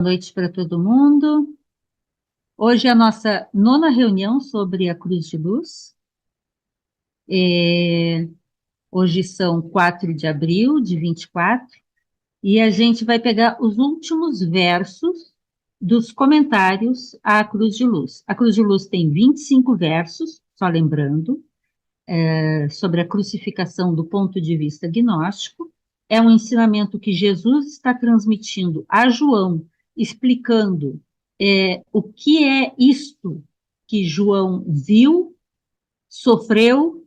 Noite para todo mundo. Hoje é a nossa nona reunião sobre a Cruz de Luz. Hoje são 4 de abril de 24 e a gente vai pegar os últimos versos dos comentários à Cruz de Luz. A Cruz de Luz tem 25 versos, só lembrando, sobre a crucificação do ponto de vista gnóstico. É um ensinamento que Jesus está transmitindo a João, explicando o que é isto que João viu, sofreu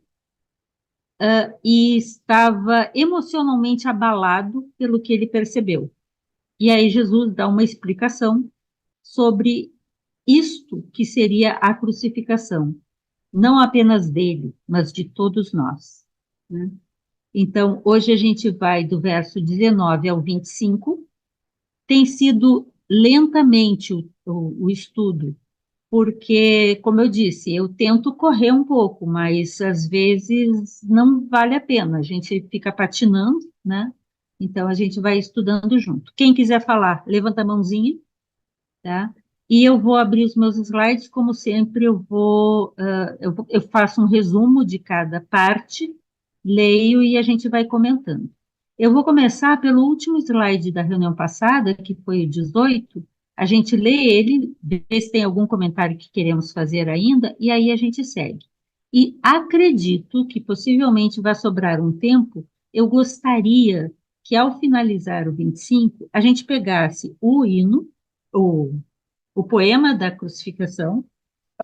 e estava emocionalmente abalado pelo que ele percebeu. E aí Jesus dá uma explicação sobre isto que seria a crucificação, não apenas dele, mas de todos nós, né? Então, hoje a gente vai do verso 19 ao 25. Tem sido lentamente o estudo, porque, como eu disse, eu tento correr um pouco, mas às vezes não vale a pena, a gente fica patinando, né? Então, a gente vai estudando junto. Quem quiser falar, levanta a mãozinha, tá? E eu vou abrir os meus slides, como sempre, eu faço um resumo de cada parte, leio e a gente vai comentando. Eu vou começar pelo último slide da reunião passada, que foi o 18. A gente lê ele, vê se tem algum comentário que queremos fazer ainda, e aí a gente segue. E acredito que possivelmente vai sobrar um tempo, eu gostaria que ao finalizar o 25, a gente pegasse o hino, o, o poema da crucificação,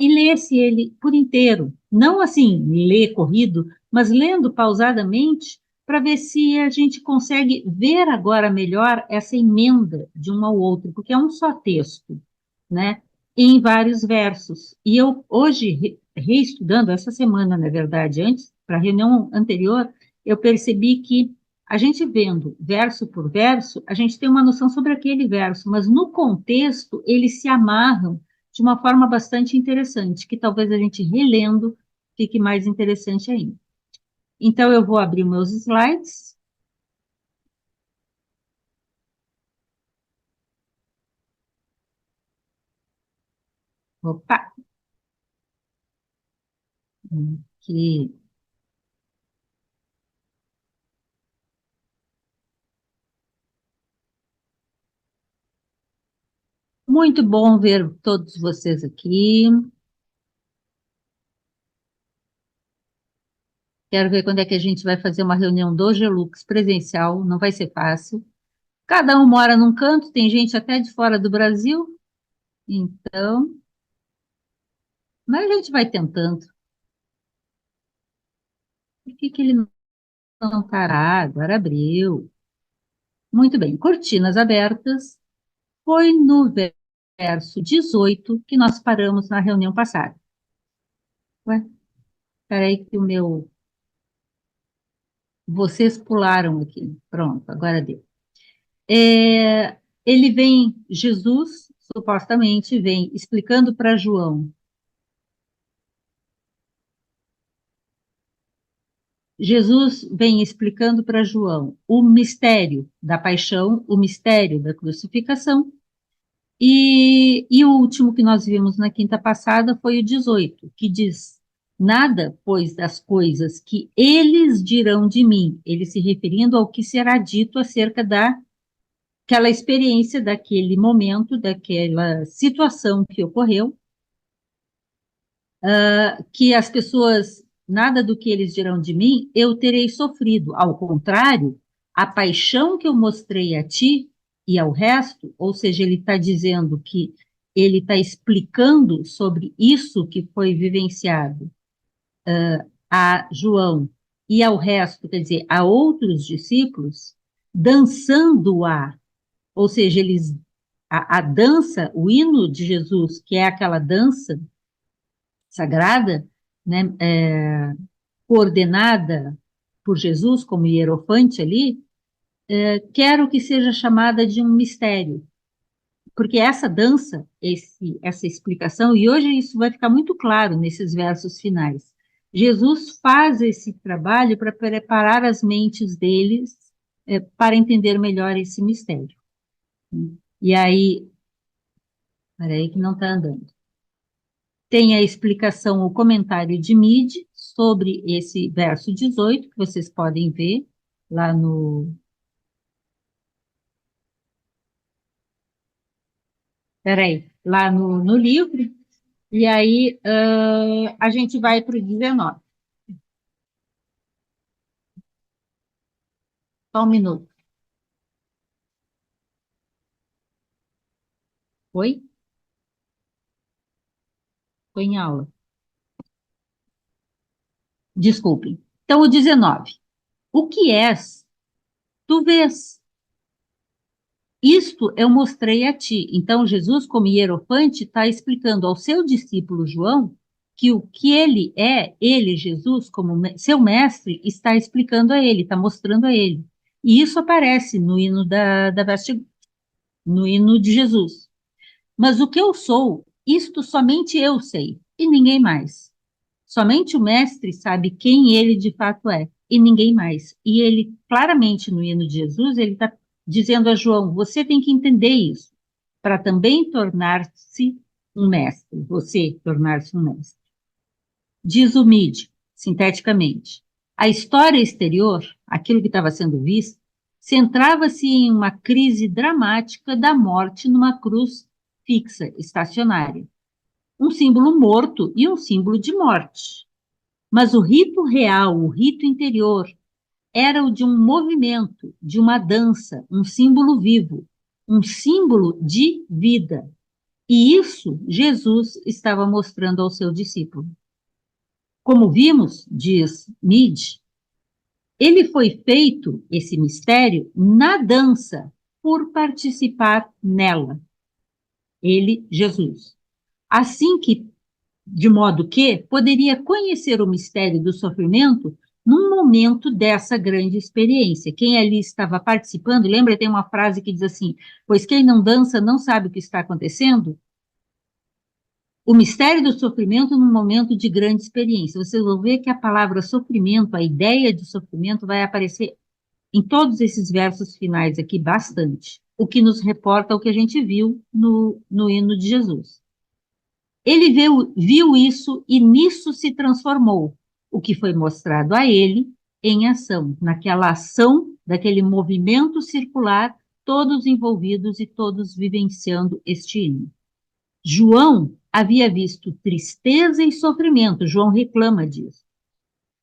e lesse ele por inteiro. Não assim, ler corrido, mas lendo pausadamente, para ver se a gente consegue ver agora melhor essa emenda de um ao outro, porque é um só texto, né? Em vários versos. E eu, hoje, reestudando, essa semana, na verdade, antes, para a reunião anterior, eu percebi que a gente vendo verso por verso, a gente tem uma noção sobre aquele verso, mas no contexto eles se amarram de uma forma bastante interessante, que talvez a gente relendo fique mais interessante ainda. Então, eu vou abrir meus slides. Opa! Que muito bom ver todos vocês aqui. Quero ver quando é que a gente vai fazer uma reunião do Gelux presencial, não vai ser fácil. Cada um mora num canto, tem gente até de fora do Brasil, então, mas a gente vai tentando. Por que que ele não estará? Agora abriu. Muito bem, cortinas abertas. Foi no verso 18 que nós paramos na reunião passada. Ué, peraí que o meu... Vocês pularam aqui. Pronto, agora deu. Ele vem, Jesus, supostamente, vem explicando para João. Jesus vem explicando para João o mistério da paixão, o mistério da crucificação, e o último que nós vimos na quinta passada foi o 18, que diz: Nada, pois, das coisas que eles dirão de mim, ele se referindo ao que será dito acerca daquela experiência, daquele momento, daquela situação que ocorreu, que as pessoas, nada do que eles dirão de mim, eu terei sofrido. Ao contrário, a paixão que eu mostrei a ti e ao resto, ou seja, ele está dizendo que ele está explicando sobre isso que foi vivenciado a João e ao resto, quer dizer, a outros discípulos, dançando-a, ou seja, a dança, o hino de Jesus, que é aquela dança sagrada, né, coordenada por Jesus como hierofante ali, quero que seja chamada de um mistério, porque essa dança, essa explicação, e hoje isso vai ficar muito claro nesses versos finais. Jesus faz esse trabalho para preparar as mentes deles para entender melhor esse mistério. E aí Peraí que não está andando. Tem a explicação, o comentário de Mide sobre esse verso 18, que vocês podem ver lá no... Peraí, lá no livro. E aí, a gente vai para o 19. Só um minuto. Oi? Foi em aula. Desculpem. Então, o 19. O que és, tu vês. Isto eu mostrei a ti. Então, Jesus, como hierofante, está explicando ao seu discípulo João que o que ele, Jesus, como seu mestre, está explicando a ele, está mostrando a ele. E isso aparece no hino no hino de Jesus. Mas o que eu sou, isto somente eu sei, e ninguém mais. Somente o mestre sabe quem ele de fato é, e ninguém mais. E ele, claramente, no hino de Jesus, ele está dizendo a João: você tem que entender isso, para também tornar-se um mestre, você tornar-se um mestre. Diz o Mide, sinteticamente, a história exterior, aquilo que estava sendo visto, centrava-se em uma crise dramática da morte numa cruz fixa, estacionária. Um símbolo morto e um símbolo de morte. Mas o rito real, o rito interior, era o de um movimento, de uma dança, um símbolo vivo, um símbolo de vida. E isso Jesus estava mostrando ao seu discípulo. Como vimos, diz Mide, ele foi feito, esse mistério, na dança, por participar nela. Ele, Jesus. Assim que de modo que poderia conhecer o mistério do sofrimento num momento dessa grande experiência. Quem ali estava participando, lembra, tem uma frase que diz assim: pois quem não dança não sabe o que está acontecendo. O mistério do sofrimento num momento de grande experiência. Vocês vão ver que a palavra sofrimento, a ideia de sofrimento, vai aparecer em todos esses versos finais aqui bastante, o que nos reporta o que a gente viu no hino de Jesus. Ele viu isso e nisso se transformou, o que foi mostrado a ele em ação, naquela ação, daquele movimento circular, todos envolvidos e todos vivenciando este hino. João havia visto tristeza e sofrimento, João reclama disso.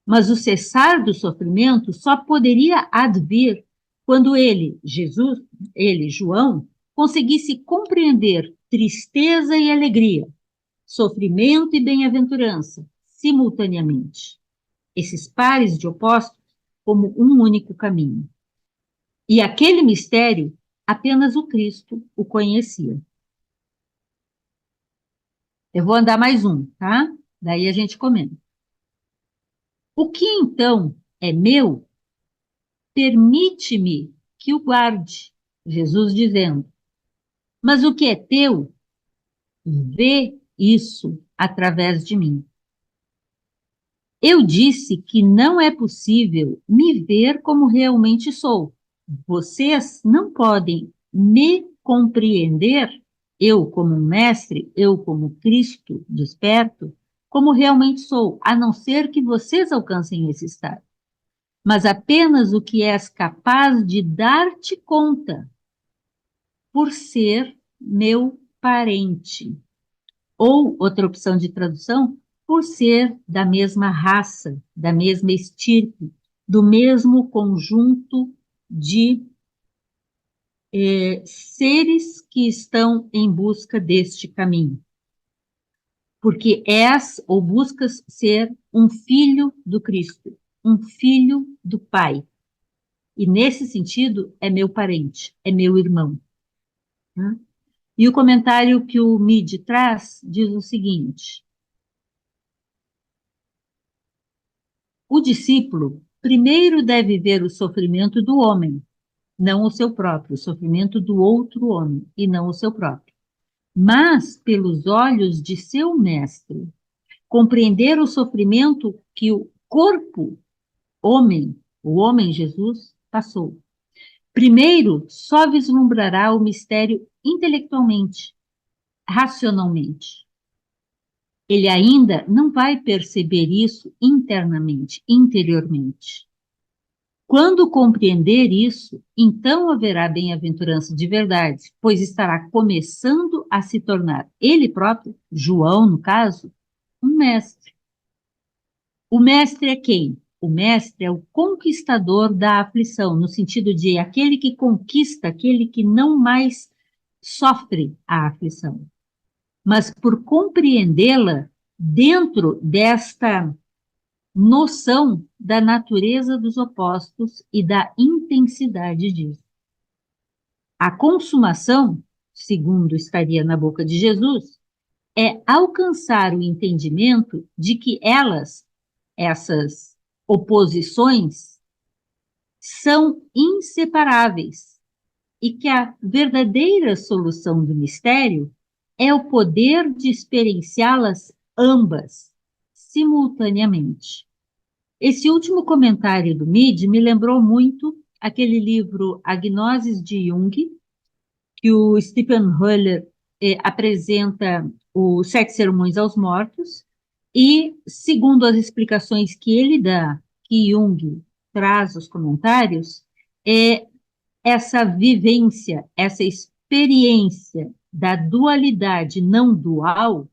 Mas o cessar do sofrimento só poderia advir quando ele, Jesus, ele, João, conseguisse compreender tristeza e alegria, sofrimento e bem-aventurança, simultaneamente. Esses pares de opostos como um único caminho. E aquele mistério, apenas o Cristo o conhecia. Eu vou andar mais um, tá? Daí a gente comenta. O que então é meu, permite-me que o guarde, Jesus dizendo. Mas o que é teu, vê isso através de mim. Eu disse que não é possível me ver como realmente sou. Vocês não podem me compreender, eu como mestre, eu como Cristo desperto, como realmente sou, a não ser que vocês alcancem esse estado. Mas apenas o que és capaz de dar-te conta, por ser meu parente. Ou, outra opção de tradução, por ser da mesma raça, da mesma estirpe, do mesmo conjunto de seres que estão em busca deste caminho. Porque és ou buscas ser um filho do Cristo, um filho do Pai. E nesse sentido, é meu parente, é meu irmão. Né? E o comentário que o Mide traz diz o seguinte: o discípulo primeiro deve ver o sofrimento do homem, não o seu próprio, o sofrimento do outro homem, e não o seu próprio. Mas, pelos olhos de seu mestre, compreender o sofrimento que o corpo homem, o homem Jesus, passou. Primeiro, só vislumbrará o mistério intelectualmente, racionalmente. Ele ainda não vai perceber isso internamente, interiormente. Quando compreender isso, então haverá bem-aventurança de verdade, pois estará começando a se tornar ele próprio, João, no caso, um mestre. O mestre é quem? O mestre é o conquistador da aflição, no sentido de aquele que conquista, aquele que não mais sofre a aflição. Mas por compreendê-la dentro desta noção da natureza dos opostos e da intensidade disso. A consumação, segundo estaria na boca de Jesus, é alcançar o entendimento de que essas oposições, são inseparáveis e que a verdadeira solução do mistério é o poder de experienciá-las ambas, simultaneamente. Esse último comentário do Mead me lembrou muito aquele livro A Gnoses de Jung, que o Stephen Holler apresenta os 7 Sermões aos Mortos, e, segundo as explicações que ele dá, que Jung traz os comentários, essa vivência, essa experiência da dualidade não dual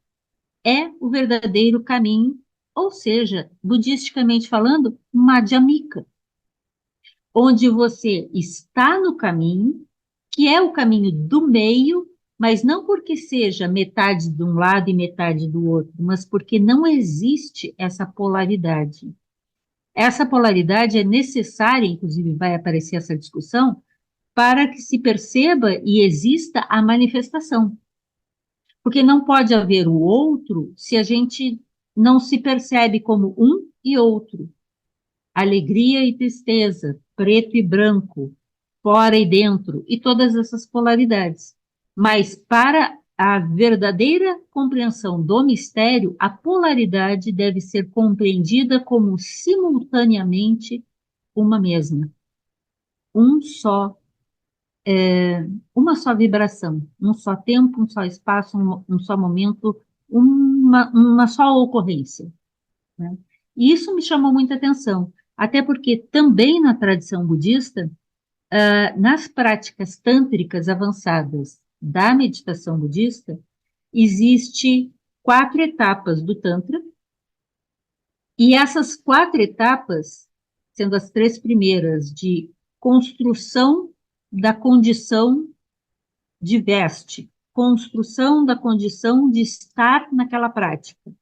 é o verdadeiro caminho, ou seja, budisticamente falando, Madhyamika, onde você está no caminho, que é o caminho do meio, mas não porque seja metade de um lado e metade do outro, mas porque não existe essa polaridade. Essa polaridade é necessária, inclusive vai aparecer essa discussão, para que se perceba e exista a manifestação. Porque não pode haver o outro se a gente não se percebe como um e outro. Alegria e tristeza, preto e branco, fora e dentro, e todas essas polaridades. Mas para a verdadeira compreensão do mistério, a polaridade deve ser compreendida como simultaneamente uma mesma. Um só, uma só vibração, um só tempo, um só espaço, um só momento, uma só ocorrência, né? E isso me chamou muita atenção, até porque também na tradição budista, nas práticas tântricas avançadas da meditação budista, existe 4 etapas do Tantra, e essas 4 etapas, sendo as 3 primeiras de construção da condição de veste, construção da condição de estar naquela prática,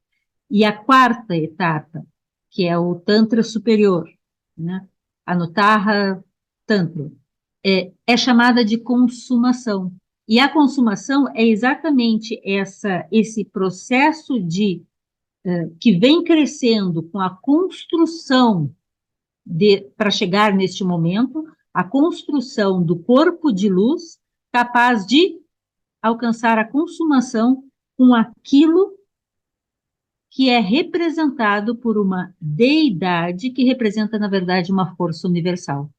e a 4ª etapa, que é o Tantra superior, né? Anuttara Tantra, é chamada de consumação. E a consumação é exatamente esse processo que vem crescendo com a construção para chegar neste momento, a construção do corpo de luz capaz de alcançar a consumação com aquilo que é representado por uma deidade que representa, na verdade, uma força universal,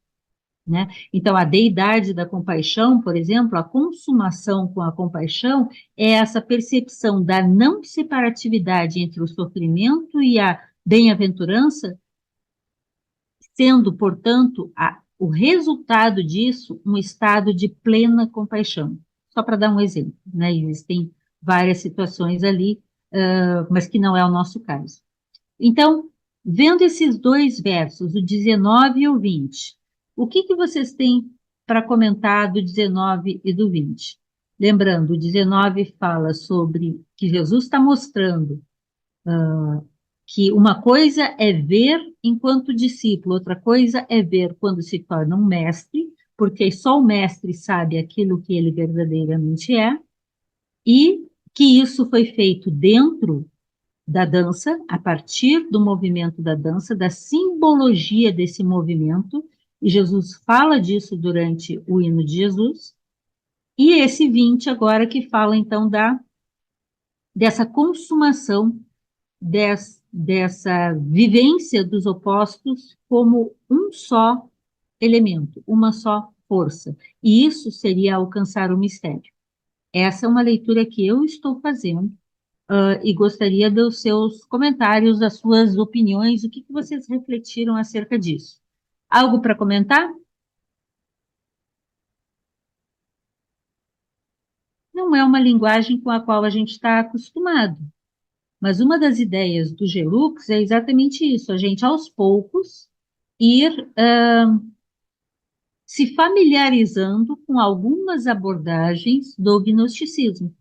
né? Então, a deidade da compaixão, por exemplo, a consumação com a compaixão é essa percepção da não separatividade entre o sofrimento e a bem-aventurança, sendo, portanto, o resultado disso um estado de plena compaixão. Só para dar um exemplo, né? Existem várias situações ali, mas que não é o nosso caso. Então, vendo esses 2 versos, o 19 e o 20, o que vocês têm para comentar do 19 e do 20? Lembrando, o 19 fala sobre que Jesus está mostrando que uma coisa é ver enquanto discípulo, outra coisa é ver quando se torna um mestre, porque só o mestre sabe aquilo que ele verdadeiramente é, e que isso foi feito dentro da dança, a partir do movimento da dança, da simbologia desse movimento, e Jesus fala disso durante o hino de Jesus, e esse 20 agora que fala então dessa consumação, dessa vivência dos opostos como um só elemento, uma só força, e isso seria alcançar o mistério. Essa é uma leitura que eu estou fazendo, e gostaria dos seus comentários, das suas opiniões, o que que vocês refletiram acerca disso. Algo para comentar? Não é uma linguagem com a qual a gente está acostumado, mas uma das ideias do Gelux é exatamente isso, a gente, aos poucos, ir se familiarizando com algumas abordagens do gnosticismo.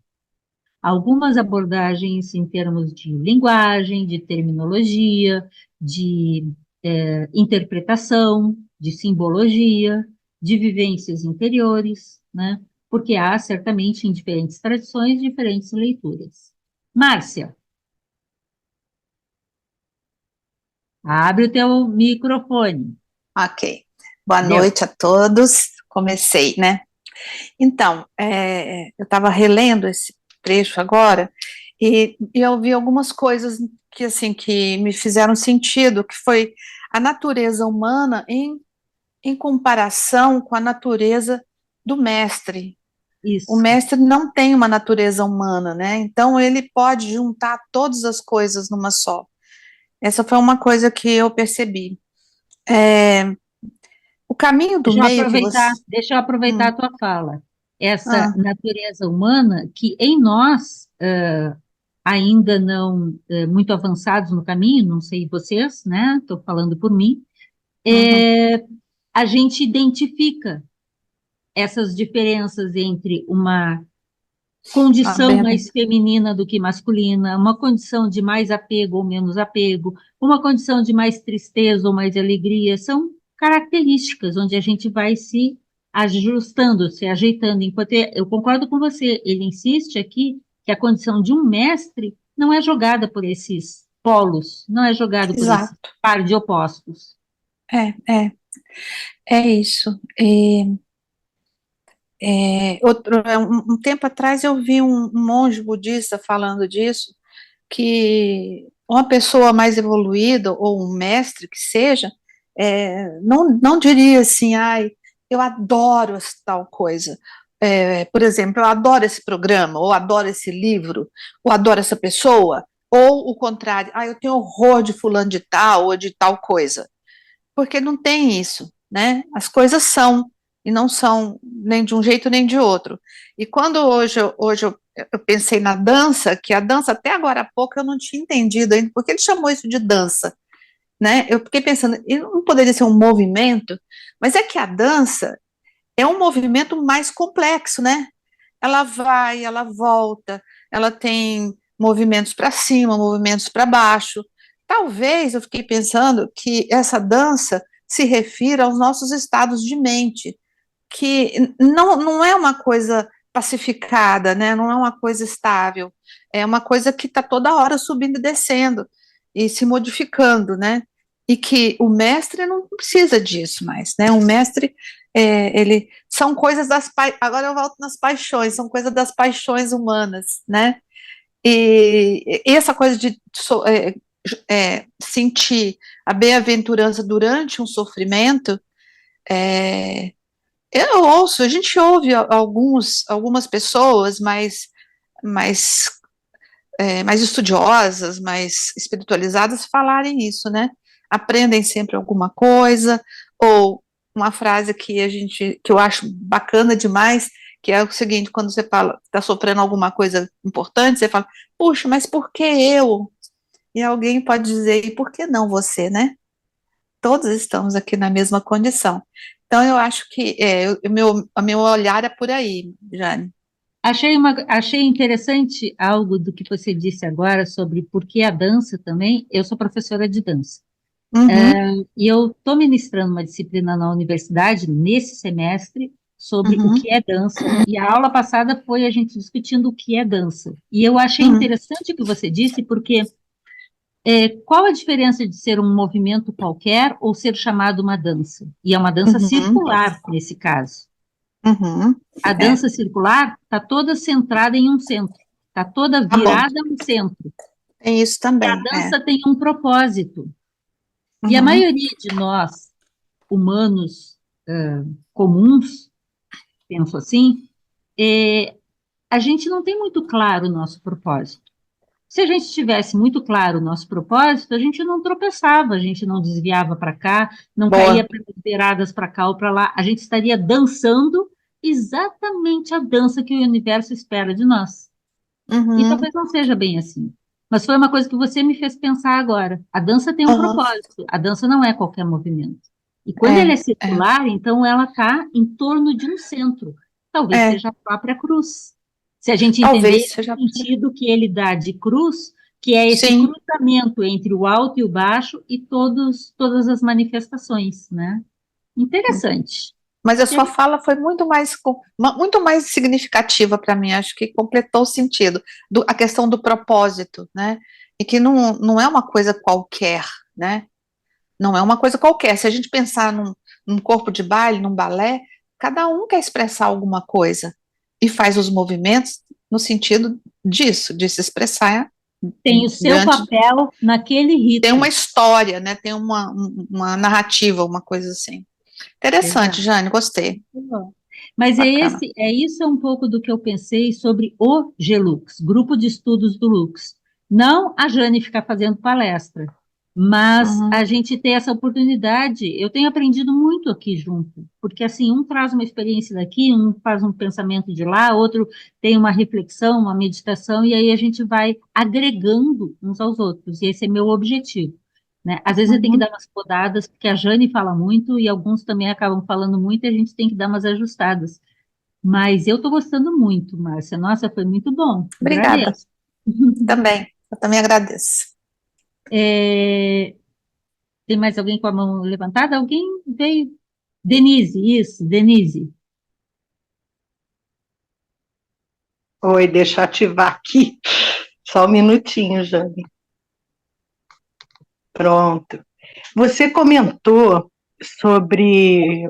Algumas abordagens em termos de linguagem, de terminologia, de interpretação, de simbologia, de vivências interiores, né? Porque há certamente em diferentes tradições, diferentes leituras. Márcia, abre o teu microfone. Ok. Boa Deu. noite a todos. Comecei, né? Então, eu estava relendo esse trecho agora e eu vi algumas coisas que, assim, que me fizeram sentido, que foi a natureza humana em comparação com a natureza do mestre. O Isso. mestre não tem uma natureza humana, né? Então, ele pode juntar todas as coisas numa só. Essa foi uma coisa que eu percebi. É, o caminho do meio que você... Deixa eu aproveitar a Hum, tua fala. Essa ah, natureza humana que em nós, ainda não muito avançados no caminho, não sei vocês, né? Estou falando por mim, uhum. a gente identifica essas diferenças entre uma Ah, condição bem, bem. mais feminina do que masculina, uma condição de mais apego ou menos apego, uma condição de mais tristeza ou mais alegria, são características onde a gente vai se ajustando, se ajeitando. Enquanto eu concordo com você, ele insiste aqui que a condição de um mestre não é jogada por esses polos, não é jogado por esse Exato. par de opostos. É, é, é isso. Um tempo atrás eu vi um monge budista falando disso, que uma pessoa mais evoluída, ou um mestre que seja, não diria assim, ai, eu adoro essa tal coisa. Por exemplo, eu adoro esse programa, ou adoro esse livro, ou adoro essa pessoa, ou o contrário, ah, eu tenho horror de fulano de tal, ou de tal coisa. Porque não tem isso, né? As coisas são, e não são nem de um jeito nem de outro. E quando eu pensei na dança, que a dança até agora há pouco eu não tinha entendido ainda, porque ele chamou isso de dança, né? Eu fiquei pensando, e não poderia ser um movimento, mas é que a dança é um movimento mais complexo, né? Ela vai, ela volta, ela tem movimentos para cima, movimentos para baixo. Talvez eu fiquei pensando que essa dança se refira aos nossos estados de mente, que não é uma coisa pacificada, né? Não é uma coisa estável, é uma coisa que está toda hora subindo e descendo e se modificando, né? E que o mestre não precisa disso mais, né? O mestre, ele são coisas agora eu volto nas paixões, são coisas das paixões humanas, né? E essa coisa de sentir a bem-aventurança durante um sofrimento, é, a gente ouve algumas pessoas mais, mais estudiosas, mais espiritualizadas falarem isso, né? Aprendem sempre alguma coisa, ou uma frase que eu acho bacana demais, que é o seguinte, quando você fala, está sofrendo alguma coisa importante, você fala, puxa, mas por que eu? E alguém pode dizer, e por que não você, né? Todos estamos aqui na mesma condição. Então, eu acho que o meu olhar é por aí, Jane. Achei interessante algo do que você disse agora sobre por que a dança também. Eu sou professora de dança. Uhum, E eu estou ministrando uma disciplina na universidade, nesse semestre, sobre o uhum, que é dança. E a aula passada foi a gente discutindo o que é dança. E eu achei uhum, interessante o que você disse, porque qual a diferença de ser um movimento qualquer ou ser chamado uma dança? E é uma dança uhum, circular, nesse caso. uhum. A É, dança circular está toda centrada em um centro, está toda tá bom. virada no centro. Tem isso E a também, dança tem um propósito. E a Uhum, maioria de nós, humanos comuns, penso assim, a gente não tem muito claro o nosso propósito. Se a gente tivesse muito claro o nosso propósito, a gente não tropeçava, a gente não desviava para cá, não caía Boa. pelas beiradas para cá ou para lá, a gente estaria dançando exatamente a dança que o universo espera de nós. E Uhum, talvez não seja bem assim. Mas foi uma coisa que você me fez pensar agora. A dança tem um uhum, propósito, a dança não é qualquer movimento. E quando ela é é, é, circular, então ela está em torno de um centro. Talvez é, seja a própria cruz. Se a gente entender talvez seja, o sentido que ele dá de cruz, que é esse sim. cruzamento entre o alto e o baixo e todas as manifestações, né? Interessante. Mas a sua Interessante. fala foi muito mais significativa para mim, acho que completou o sentido, a questão do propósito, né? E que não é uma coisa qualquer, né? Não é uma coisa qualquer. Se a gente pensar num corpo de baile, num balé, cada um quer expressar alguma coisa e faz os movimentos no sentido disso, de se expressar Tem o seu diante. papel naquele Tem uma rito. história, né? Tem uma narrativa, uma coisa assim. Interessante, Exato. Jane, gostei. Muito bom. Mas Bacana. isso é um pouco do que eu pensei sobre o GLUX, Grupo de Estudos do Lux. Não a Jane ficar fazendo palestra, mas a Uhum. gente ter essa oportunidade. Eu tenho aprendido muito aqui junto, porque assim, um traz uma experiência daqui, um faz um pensamento de lá, outro tem uma reflexão, uma meditação, e aí a gente vai agregando uns aos outros, e esse é meu objetivo. Né? Às vezes eu tenho que Uhum. dar umas podadas, porque a Jane fala muito e alguns também acabam falando muito e a gente tem que dar umas ajustadas. Mas eu estou gostando muito, Márcia. Nossa, foi muito bom. Obrigada. Agradeço. Também. Eu também agradeço. É, tem mais alguém com a mão levantada? Alguém veio? Denise, isso, Denise. Oi, deixa eu ativar aqui. Só um minutinho, Jane. Pronto. Você comentou sobre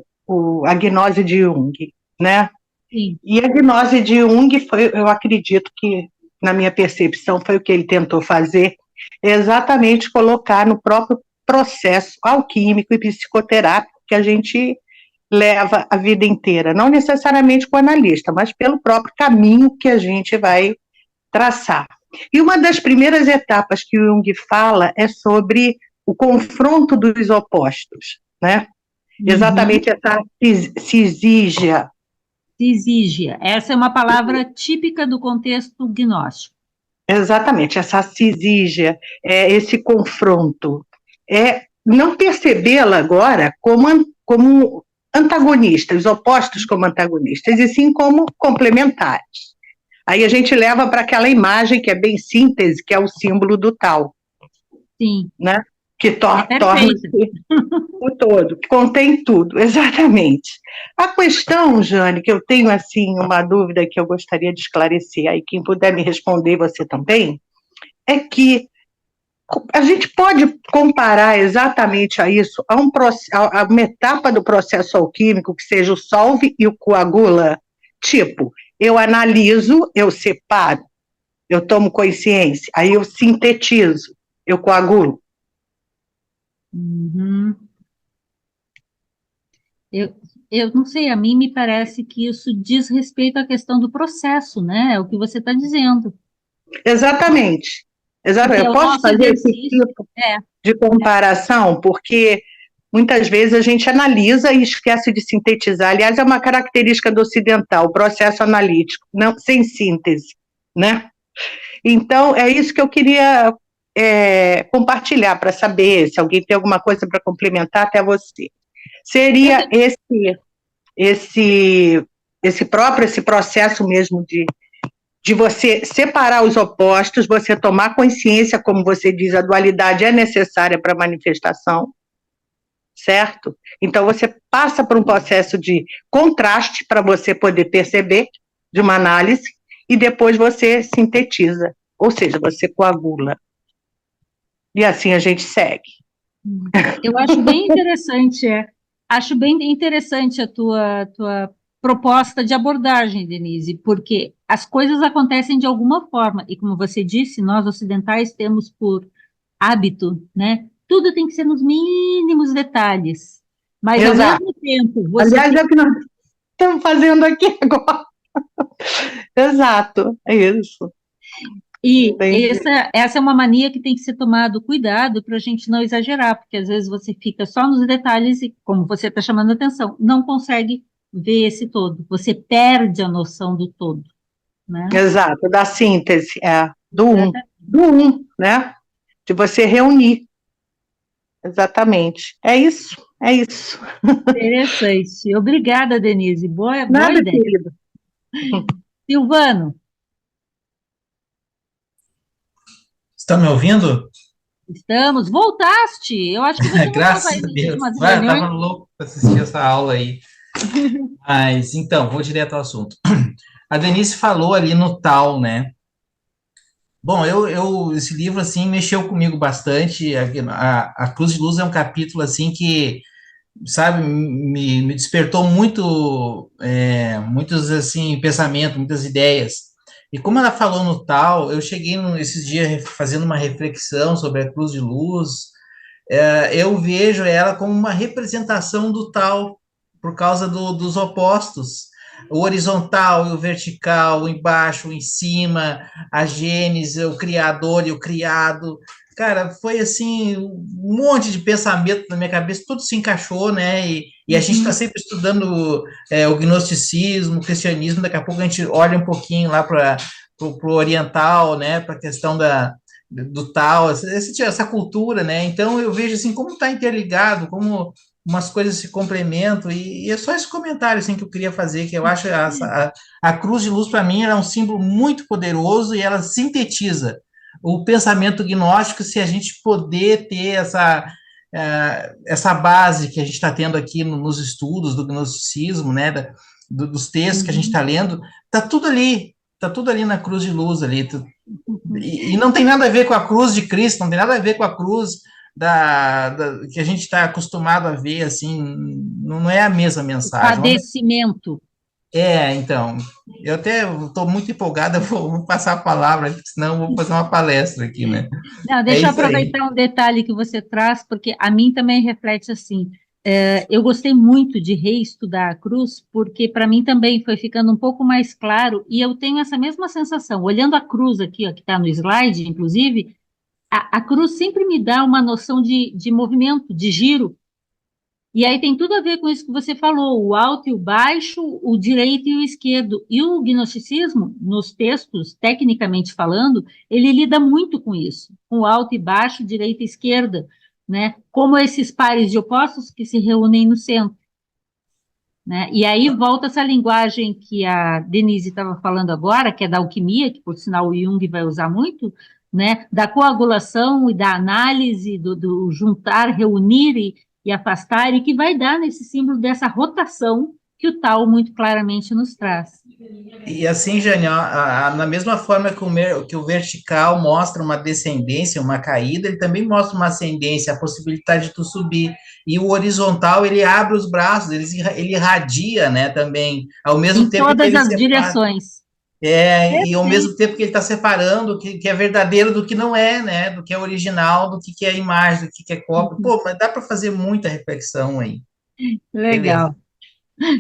a gnose de Jung, né? Sim. E a gnose de Jung foi, eu acredito que, na minha percepção, foi o que ele tentou fazer, exatamente colocar no próprio processo alquímico e psicoterápico que a gente leva a vida inteira, não necessariamente com o analista, mas pelo próprio caminho que a gente vai traçar. E uma das primeiras etapas que o Jung fala é sobre o confronto dos opostos, né? Uhum. Exatamente essa cisígia. Cisígia. Essa é uma palavra típica do contexto gnóstico. Exatamente, essa cisígia, esse confronto. Não percebê-la agora como antagonistas, opostos como antagonistas, e sim como complementares. Aí a gente leva para aquela imagem que é bem síntese, que é o símbolo do tal, Sim, né? Que é perfeita. torna-se o todo, que contém tudo, exatamente. A questão, Jane, que eu tenho assim uma dúvida que eu gostaria de esclarecer, aí quem puder me responder, você também, é que a gente pode comparar exatamente a isso a uma etapa do processo alquímico que seja o solve e o coagula? Tipo, eu analiso, eu separo, eu tomo consciência, aí eu sintetizo, eu coagulo. Uhum. Eu, eu não sei, a mim me parece que isso diz respeito à questão do processo, né? É o que você está dizendo. Exatamente. Porque Exatamente. é Eu o posso nosso fazer esse exercício. tipo É, de comparação, porque muitas vezes a gente analisa e esquece de sintetizar. Aliás, é uma característica do ocidental, o processo analítico, não, sem síntese, né? Então, é isso que eu queria compartilhar para saber se alguém tem alguma coisa para complementar até você. eu, Seria esse, esse processo mesmo de você separar os opostos, você tomar consciência, como você diz, a dualidade é necessária para a manifestação, certo? Então você passa por um processo de contraste para você poder perceber, de uma análise, e depois você sintetiza, ou seja, você coagula. E assim a gente segue. eu acho bem interessante, acho bem interessante a tua proposta de abordagem, Denise, porque as coisas acontecem de alguma forma, e como você disse, nós ocidentais temos por hábito, né? Tudo tem que ser nos mínimos detalhes, mas ao Exato. mesmo tempo você Aliás, tem é o que nós estamos fazendo aqui agora. Exato, é isso. E Entendi. essa é uma mania que tem que ser tomado cuidado para a gente não exagerar, porque às vezes você fica só nos detalhes e, como você está chamando a atenção, não consegue ver esse todo. Você perde a noção do todo, né? Exato, da síntese, Exatamente. do um, né? De você reunir, exatamente. É isso, é isso. Interessante. Obrigada, Denise. Boa Nada, ideia. querido. Silvano, Está me ouvindo? estamos. Voltaste. Eu acho que você não estava aí Graças a nas Deus. últimas Ah, eu estava reuniões. louco para assistir essa aula aí. Mas, então, vou direto ao assunto. A Denise falou ali no tal, né? Bom, esse livro, assim, mexeu comigo bastante. A Cruz de Luz é um capítulo, assim, que, sabe, me despertou muitos, assim, pensamentos, muitas ideias. E como ela falou no tal, eu cheguei esses dias fazendo uma reflexão sobre a Cruz de Luz. Eu vejo ela como uma representação do tal, por causa dos opostos, o horizontal e o vertical, o embaixo, o em cima, a gênese, o criador e o criado. Cara, foi assim, um monte de pensamento na minha cabeça, tudo se encaixou, né? E a gente está Uhum. sempre estudando o gnosticismo, o cristianismo, daqui a pouco a gente olha um pouquinho lá para o oriental, né? Para a questão do tal, essa cultura, né? Então eu vejo assim como está interligado, como umas coisas se complementam, e é só esse comentário assim que eu queria fazer, que eu acho a cruz de luz para mim ela é um símbolo muito poderoso e ela sintetiza o pensamento gnóstico se a gente poder ter essa base que a gente está tendo aqui nos estudos do gnosticismo, né? Dos textos que a gente Uhum. está lendo, tá tudo ali na cruz de luz ali. E não tem nada a ver com a cruz de Cristo, não tem nada a ver com a cruz que a gente está acostumado a ver, assim, não é a mesma O mensagem. padecimento. Então, eu até estou muito empolgada, vou passar a palavra, porque senão eu vou fazer uma palestra aqui, né? Não, É deixa eu isso aí. aproveitar um detalhe que você traz, porque a mim também reflete assim. Eu gostei muito de reestudar a cruz, porque para mim também foi ficando um pouco mais claro, e eu tenho essa mesma sensação. Olhando a cruz aqui, ó, que está no slide, inclusive, a cruz sempre me dá uma noção de movimento, de giro. E aí tem tudo a ver com isso que você falou, o alto e o baixo, o direito e o esquerdo. E o gnosticismo, nos textos, tecnicamente falando, ele lida muito com isso, com o alto e baixo, direita e esquerda, né? Como esses pares de opostos que se reúnem no centro, né? E aí volta essa linguagem que a Denise estava falando agora, que é da alquimia, que por sinal o Jung vai usar muito, né? Da coagulação e da análise, do juntar, reunir e afastar, e que vai dar nesse símbolo dessa rotação que o Tao muito claramente nos traz. E assim, Jânio, na mesma forma que o vertical mostra uma descendência, uma caída, ele também mostra uma ascendência, a possibilidade de tu subir. E o horizontal, ele abre os braços, ele irradia, né, também, ao mesmo Em tempo que todas ele as separa. direções. E ao Perfeito. mesmo tempo que ele está separando o que é verdadeiro do que não é, né, do que é original, do que é imagem, do que é cópia. Pô, mas dá para fazer muita reflexão aí. Beleza. Legal.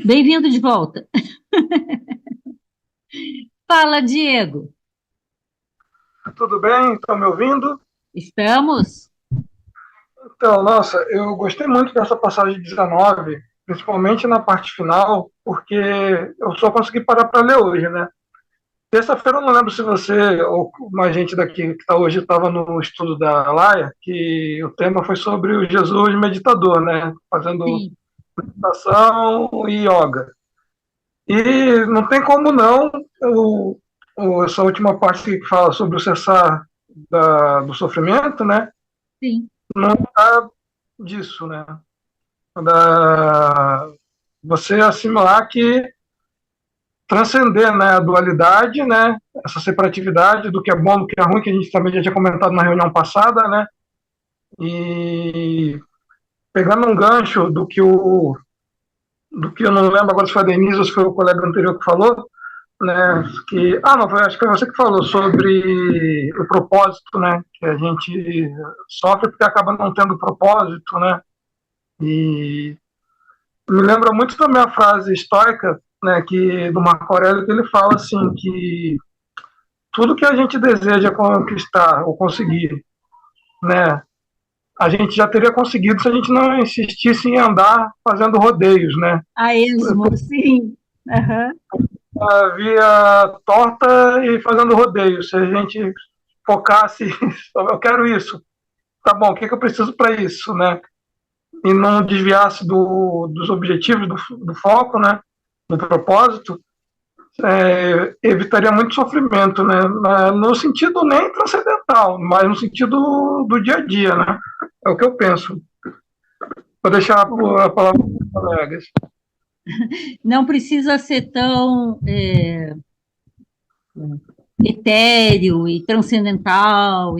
Bem-vindo de volta. Fala, Diego. Tudo bem? Estão me ouvindo? Estamos? Então, nossa, eu gostei muito dessa passagem 19, principalmente na parte final, porque eu só consegui parar para ler hoje, né? Terça-feira eu não lembro se você ou mais gente daqui que está hoje estava no estudo da Laia, que o tema foi sobre o Jesus meditador, né? Fazendo Sim. meditação e yoga. E não tem como não, essa última parte que fala sobre o cessar do sofrimento, né? Sim. Não é disso, né? Da você assimilar que transcender, né, a dualidade, né, essa separatividade do que é bom, do que é ruim, que a gente também já tinha comentado na reunião passada, né, e pegando um gancho do que eu não lembro agora se foi a Denise ou se foi o colega anterior que falou, né, que, não, acho que foi você que falou sobre o propósito, né, que a gente sofre porque acaba não tendo propósito, né, e me lembra muito também a frase estoica, né, do Marco Aurélio, que ele fala assim, que tudo que a gente deseja conquistar ou conseguir, né, a gente já teria conseguido se a gente não insistisse em andar fazendo rodeios, né? A esmo, sim. Aham. A via torta e fazendo rodeios. Se a gente focasse, eu quero isso, tá bom, o que eu preciso para isso, né? E não desviasse dos objetivos, do foco, né? Do propósito, evitaria muito sofrimento, né? No sentido nem transcendental, mas no sentido do dia a dia, né? É o que eu penso. Vou deixar a palavra para os colegas. Não precisa ser tão etéreo e transcendental,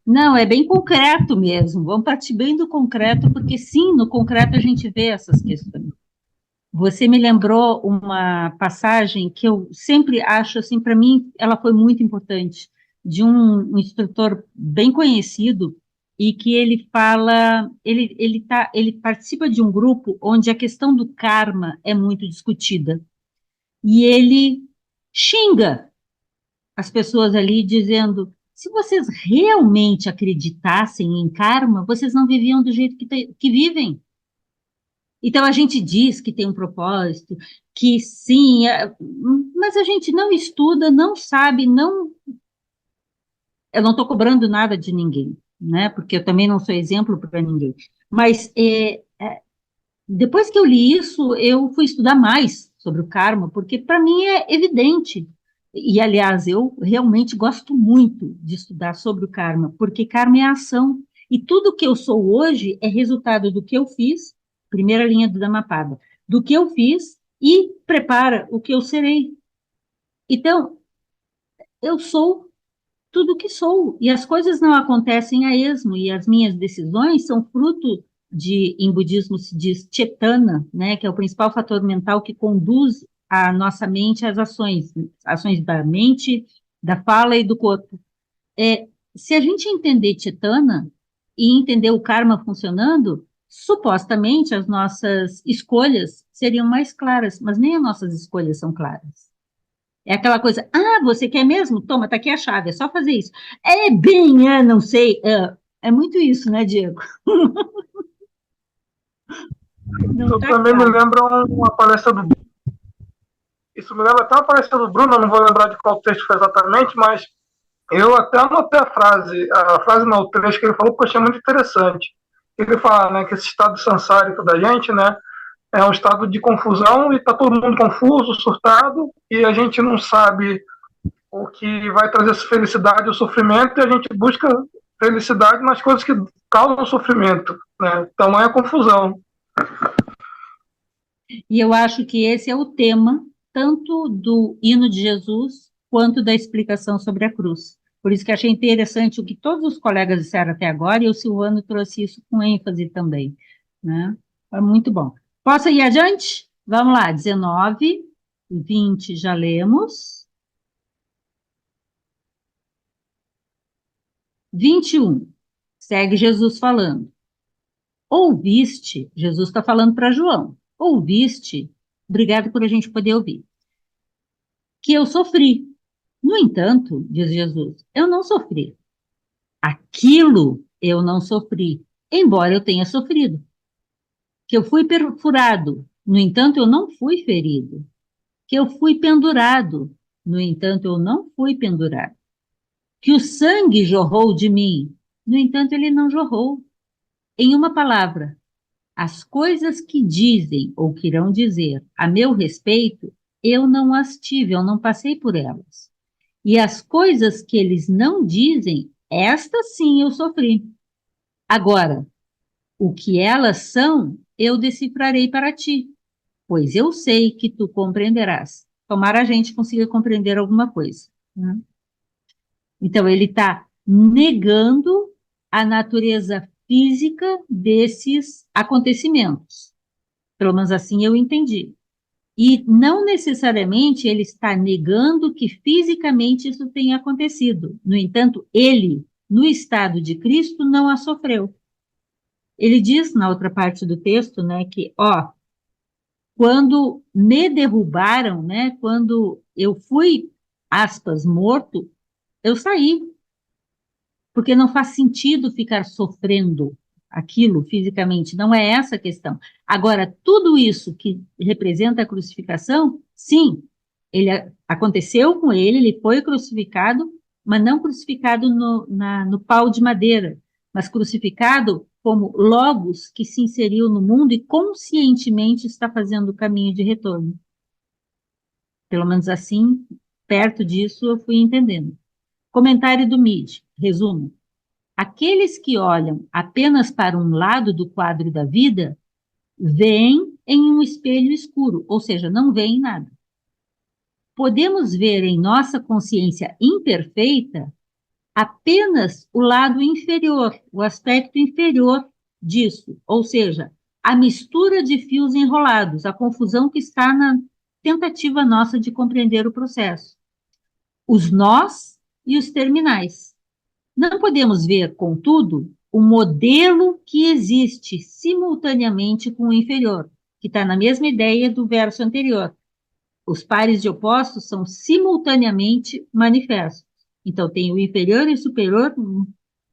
não, é bem concreto mesmo, vamos partir bem do concreto, porque sim, no concreto a gente vê essas questões. Você me lembrou uma passagem que eu sempre acho, assim, para mim, ela foi muito importante, de um instrutor bem conhecido, e que ele fala, ele participa de um grupo onde a questão do karma é muito discutida, e ele xinga as pessoas ali, dizendo, se vocês realmente acreditassem em karma, vocês não viviam do jeito que vivem. Então, a gente diz que tem um propósito, que sim, mas a gente não estuda, não sabe, não. Eu não estou cobrando nada de ninguém, né? Porque eu também não sou exemplo para ninguém. Mas depois que eu li isso, eu fui estudar mais sobre o karma, porque para mim é evidente. E, aliás, eu realmente gosto muito de estudar sobre o karma, porque karma é ação. E tudo que eu sou hoje é resultado do que eu fiz, primeira linha do Dhammapada, do que eu fiz e prepara o que eu serei. Então, eu sou tudo o que sou, e as coisas não acontecem a esmo, e as minhas decisões são fruto em budismo se diz cetana, né, que é o principal fator mental que conduz a nossa mente às ações da mente, da fala e do corpo. Se a gente entender cetana e entender o karma funcionando, supostamente as nossas escolhas seriam mais claras, mas nem as nossas escolhas são claras. É aquela coisa, você quer mesmo? Toma, tá aqui a chave, é só fazer isso. Não sei. É muito isso, né, Diego? Não Isso tá também me claro. lembra uma palestra do. Isso me lembra até uma palestra do Bruno, eu não vou lembrar de qual texto foi exatamente, mas eu até anotei a frase não, o trecho que ele falou, porque eu achei muito interessante. Ele fala, né, que esse estado sansárico da gente, né, é um estado de confusão e está todo mundo confuso, surtado, e a gente não sabe o que vai trazer felicidade ou sofrimento, e a gente busca felicidade nas coisas que causam sofrimento, né? Então é a confusão. E eu acho que esse é o tema, tanto do hino de Jesus, quanto da explicação sobre a cruz. Por isso que achei interessante o que todos os colegas disseram até agora, e o Silvano trouxe isso com ênfase também, né? Foi muito bom. Posso ir adiante? Vamos lá, 19, 20 já lemos. 21, segue Jesus falando. Ouviste, Jesus está falando para João, ouviste, obrigado por a gente poder ouvir, que eu sofri. No entanto, diz Jesus, eu não sofri. Aquilo eu não sofri, embora eu tenha sofrido. Que eu fui perfurado, no entanto, eu não fui ferido. Que eu fui pendurado, no entanto, eu não fui pendurado. Que o sangue jorrou de mim, no entanto, ele não jorrou. Em uma palavra, as coisas que dizem ou que irão dizer a meu respeito, eu não as tive, eu não passei por elas. E as coisas que eles não dizem, estas sim eu sofri. Agora, o que elas são, eu decifrarei para ti, pois eu sei que tu compreenderás. Tomara a gente consiga compreender alguma coisa, né? Então, ele está negando a natureza física desses acontecimentos. Pelo menos assim eu entendi. E não necessariamente ele está negando que fisicamente isso tenha acontecido. No entanto, ele, no estado de Cristo, não a sofreu. Ele diz na outra parte do texto, né, que, quando me derrubaram, né, quando eu fui, aspas, morto, eu saí, porque não faz sentido ficar sofrendo aquilo fisicamente, não é essa a questão. Agora, tudo isso que representa a crucificação, sim, aconteceu com ele foi crucificado, mas não crucificado no pau de madeira, mas crucificado como Logos que se inseriu no mundo e conscientemente está fazendo o caminho de retorno. Pelo menos assim, perto disso, eu fui entendendo. Comentário do MID, resumo. Aqueles que olham apenas para um lado do quadro da vida, veem em um espelho escuro, ou seja, não veem nada. Podemos ver em nossa consciência imperfeita apenas o lado inferior, o aspecto inferior disso, ou seja, a mistura de fios enrolados, a confusão que está na tentativa nossa de compreender o processo. Os nós e os terminais. Não podemos ver, contudo, o modelo que existe simultaneamente com o inferior, que está na mesma ideia do verso anterior. Os pares de opostos são simultaneamente manifestos. Então, tem o inferior e o superior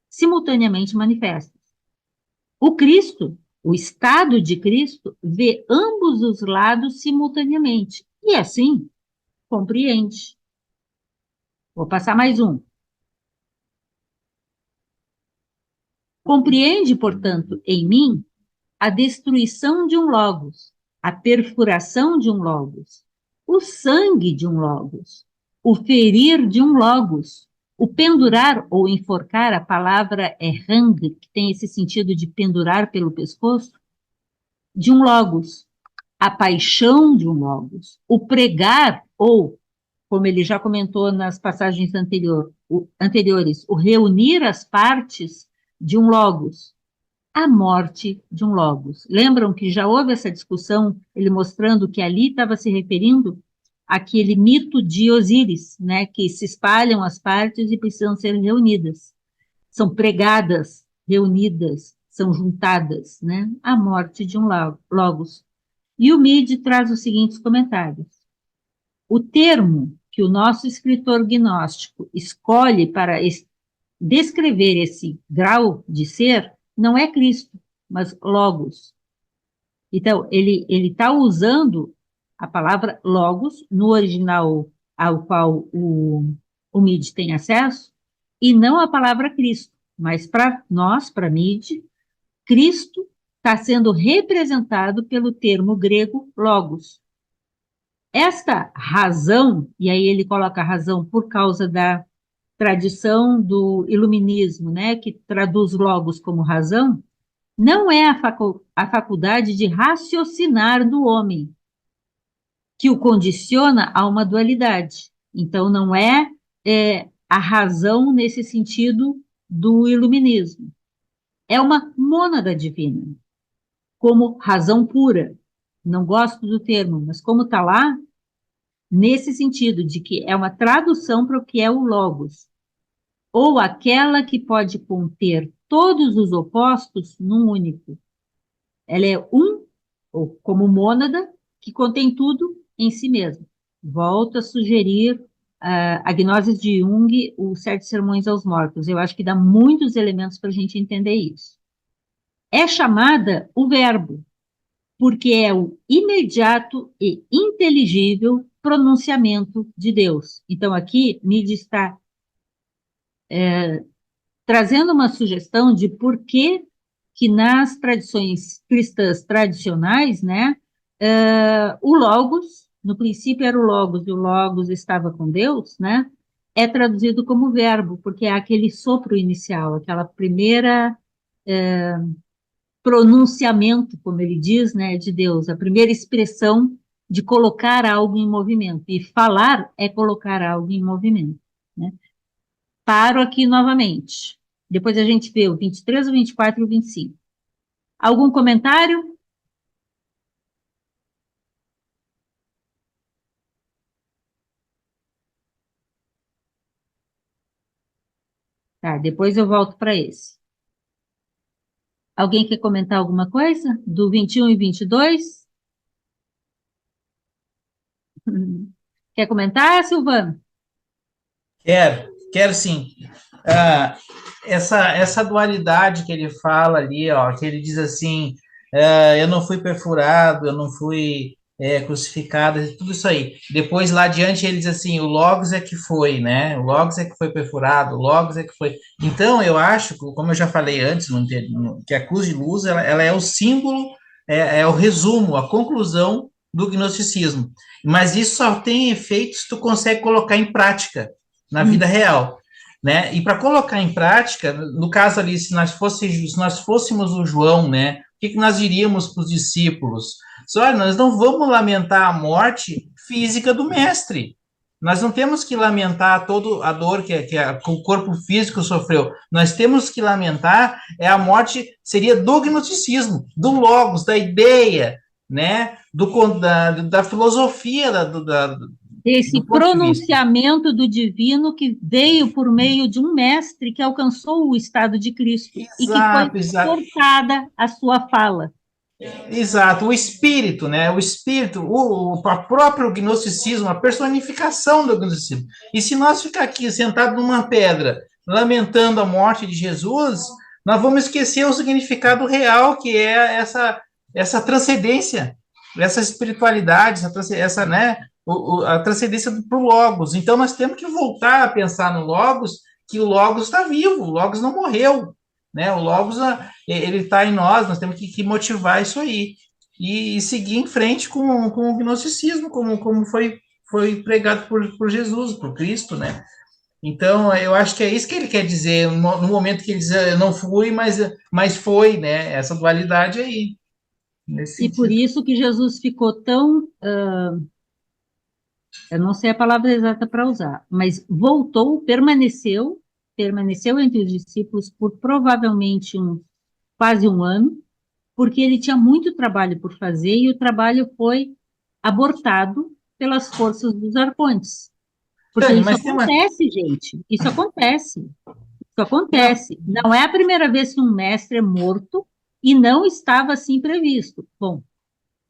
simultaneamente manifestos. O Cristo, o estado de Cristo, vê ambos os lados simultaneamente. E assim, compreende. Vou passar mais um. Compreende, portanto, em mim, a destruição de um logos, a perfuração de um logos, o sangue de um logos, o ferir de um logos, o pendurar ou enforcar, a palavra é hang, que tem esse sentido de pendurar pelo pescoço, de um logos, a paixão de um logos, o pregar ou, como ele já comentou nas passagens anteriores, o reunir as partes de um logos, a morte de um logos. Lembram que já houve essa discussão, ele mostrando que ali estava se referindo àquele mito de Osíris, né, que se espalham as partes e precisam ser reunidas. São pregadas, reunidas, são juntadas, né? A morte de um logos. E o Mide traz os seguintes comentários. O termo que o nosso escritor gnóstico escolhe para descrever esse grau de ser não é Cristo, mas Logos. Então, ele está usando a palavra Logos no original ao qual o MID tem acesso, e não a palavra Cristo. Mas para nós, para MID, Cristo está sendo representado pelo termo grego Logos. Esta razão, e aí ele coloca a razão por causa da tradição do iluminismo, né, que traduz logos como razão, não é a faculdade de raciocinar do homem que o condiciona a uma dualidade. Então, não é a razão nesse sentido do iluminismo. É uma mônada divina, como razão pura. Não gosto do termo, mas como está lá, nesse sentido de que é uma tradução para o que é o logos, ou aquela que pode conter todos os opostos num único. Ela é ou como mônada, que contém tudo em si mesma. Volto a sugerir a gnose de Jung, os 7 sermões aos mortos. Eu acho que dá muitos elementos para a gente entender isso. É chamada o verbo, porque é o imediato e inteligível pronunciamento de Deus. Então, aqui, Nietzsche está trazendo uma sugestão de por que nas tradições cristãs tradicionais, né, o Logos, no princípio era o Logos, e o Logos estava com Deus, né, é traduzido como verbo, porque é aquele sopro inicial, aquela primeira pronunciamento, como ele diz, né, de Deus, a primeira expressão de colocar algo em movimento, e falar é colocar algo em movimento, né. Paro aqui novamente. Depois a gente vê o 23, o 24 e o 25. Algum comentário? Tá, depois eu volto para esse. Alguém quer comentar alguma coisa? Do 21 e 22? Quer comentar, Silvano? Quero sim. Ah, essa dualidade que ele fala ali, ó, que ele diz assim, eu não fui perfurado, eu não fui crucificado, tudo isso aí. Depois, lá adiante, ele diz assim, o Logos é que foi, né? O Logos é que foi perfurado, o Logos é que foi... Então, eu acho, como eu já falei antes, que a cruz de luz, ela é o símbolo, é o resumo, a conclusão do gnosticismo. Mas isso só tem efeito se tu consegue colocar em prática na vida real, né? E para colocar em prática, no caso ali, se nós fôssemos o João, né? O que nós diríamos para os discípulos? Olha, nós não vamos lamentar a morte física do mestre. Nós não temos que lamentar toda a dor que o corpo físico sofreu. Nós temos que lamentar a morte, seria do gnosticismo, do logos, da ideia, né? Da filosofia, Esse do ponto de vista. pronunciamento do divino que veio por meio de um mestre que alcançou o estado de Cristo e que foi cortada a sua fala. Exato, o espírito, né? O espírito, o próprio gnosticismo, a personificação do gnosticismo. E se nós ficar aqui sentado numa pedra, lamentando a morte de Jesus, nós vamos esquecer o significado real que é essa transcendência, essa espiritualidade, essa né? A transcendência para o Logos. Então nós temos que voltar a pensar no Logos, que o Logos está vivo, o Logos não morreu, né? O Logos ele está em nós temos que motivar isso aí e seguir em frente com o gnosticismo, como foi pregado por Jesus, por Cristo, né? Então, eu acho que é isso que ele quer dizer, no momento que ele diz, eu não fui, mas foi, né? Essa dualidade aí. E por isso que Jesus ficou tão... eu não sei a palavra exata para usar, mas voltou, permaneceu entre os discípulos por provavelmente quase um ano, porque ele tinha muito trabalho por fazer e o trabalho foi abortado pelas forças dos arcontes. Porque isso acontece, gente. Isso acontece. Isso acontece. Não é a primeira vez que um mestre é morto e não estava assim previsto. Bom,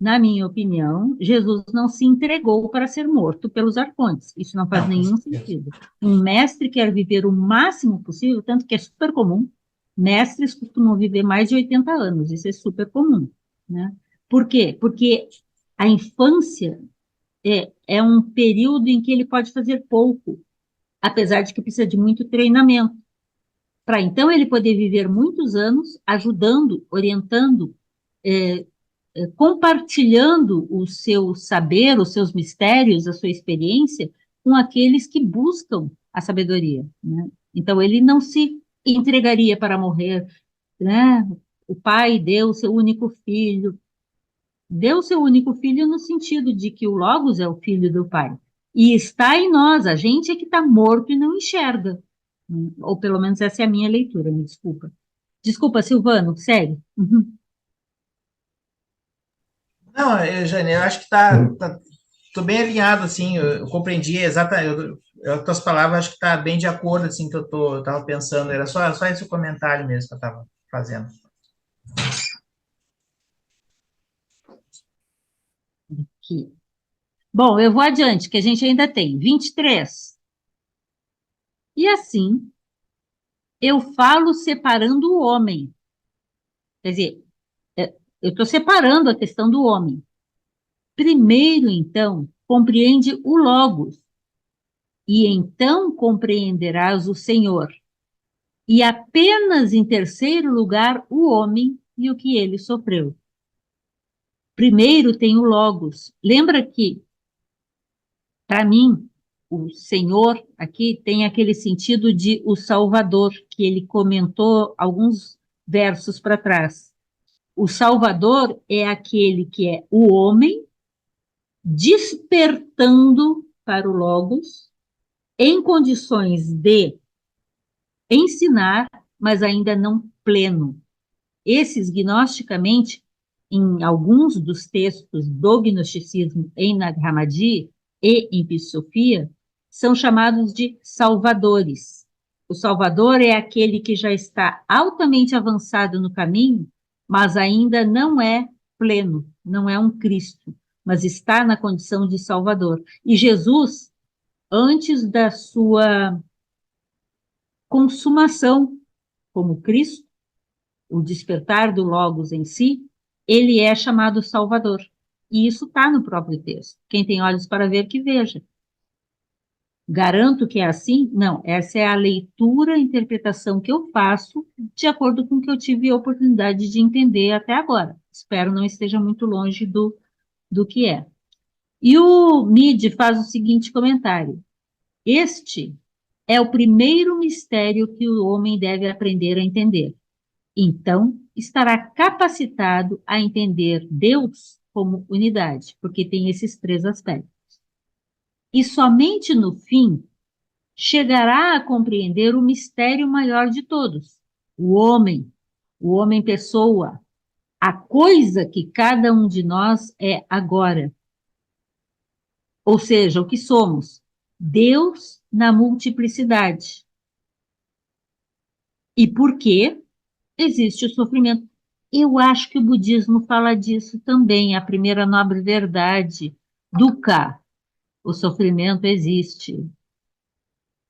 na minha opinião, Jesus não se entregou para ser morto pelos arcontes. Isso não faz nenhum sentido. Um mestre quer viver o máximo possível, tanto que é super comum. Mestres costumam viver mais de 80 anos, isso é super comum, né? Por quê? Porque a infância é um período em que ele pode fazer pouco, apesar de que precisa de muito treinamento, para então ele poder viver muitos anos ajudando, orientando, compartilhando o seu saber, os seus mistérios, a sua experiência com aqueles que buscam a sabedoria, né? Então ele não se entregaria para morrer, né? O pai deu seu único filho no sentido de que o Logos é o filho do pai e está em nós, a gente é que está morto e não enxerga, ou pelo menos essa é a minha leitura, me desculpa, Silvano, segue. Não, Jane, eu acho que tô bem alinhado, assim, eu compreendi exatamente, as tuas palavras, acho que está bem de acordo, assim, que eu estava pensando, era só esse comentário mesmo que eu estava fazendo. Aqui. Bom, eu vou adiante, que a gente ainda tem 23. E assim, eu falo separando o homem. Quer dizer, eu estou separando a questão do homem. Primeiro, então, compreende o Logos, e então compreenderás o Senhor. E apenas em terceiro lugar, o homem e o que ele sofreu. Primeiro tem o Logos. Lembra que, para mim, o Senhor aqui tem aquele sentido de o Salvador, que ele comentou alguns versos para trás. O Salvador é aquele que é o homem despertando para o Logos em condições de ensinar, mas ainda não pleno. Esses, gnosticamente, em alguns dos textos do gnosticismo em Nag Hammadi e em Psofia, são chamados de salvadores. O salvador é aquele que já está altamente avançado no caminho, mas ainda não é pleno, não é um Cristo, mas está na condição de Salvador. E Jesus, antes da sua consumação como Cristo, o despertar do Logos em si, ele é chamado Salvador. E isso está no próprio texto. Quem tem olhos para ver, que veja. Garanto que é assim? Não, essa é a leitura, a interpretação que eu faço de acordo com o que eu tive a oportunidade de entender até agora. Espero não esteja muito longe do que é. E o Mid faz o seguinte comentário: este é o primeiro mistério que o homem deve aprender a entender. Então, estará capacitado a entender Deus como unidade, porque tem esses três aspectos. E somente no fim chegará a compreender o mistério maior de todos, o homem pessoa, a coisa que cada um de nós é agora. Ou seja, o que somos? Deus na multiplicidade. E por quê existe o sofrimento? Eu acho que o budismo fala disso também, a primeira nobre verdade, dukkha, o sofrimento existe.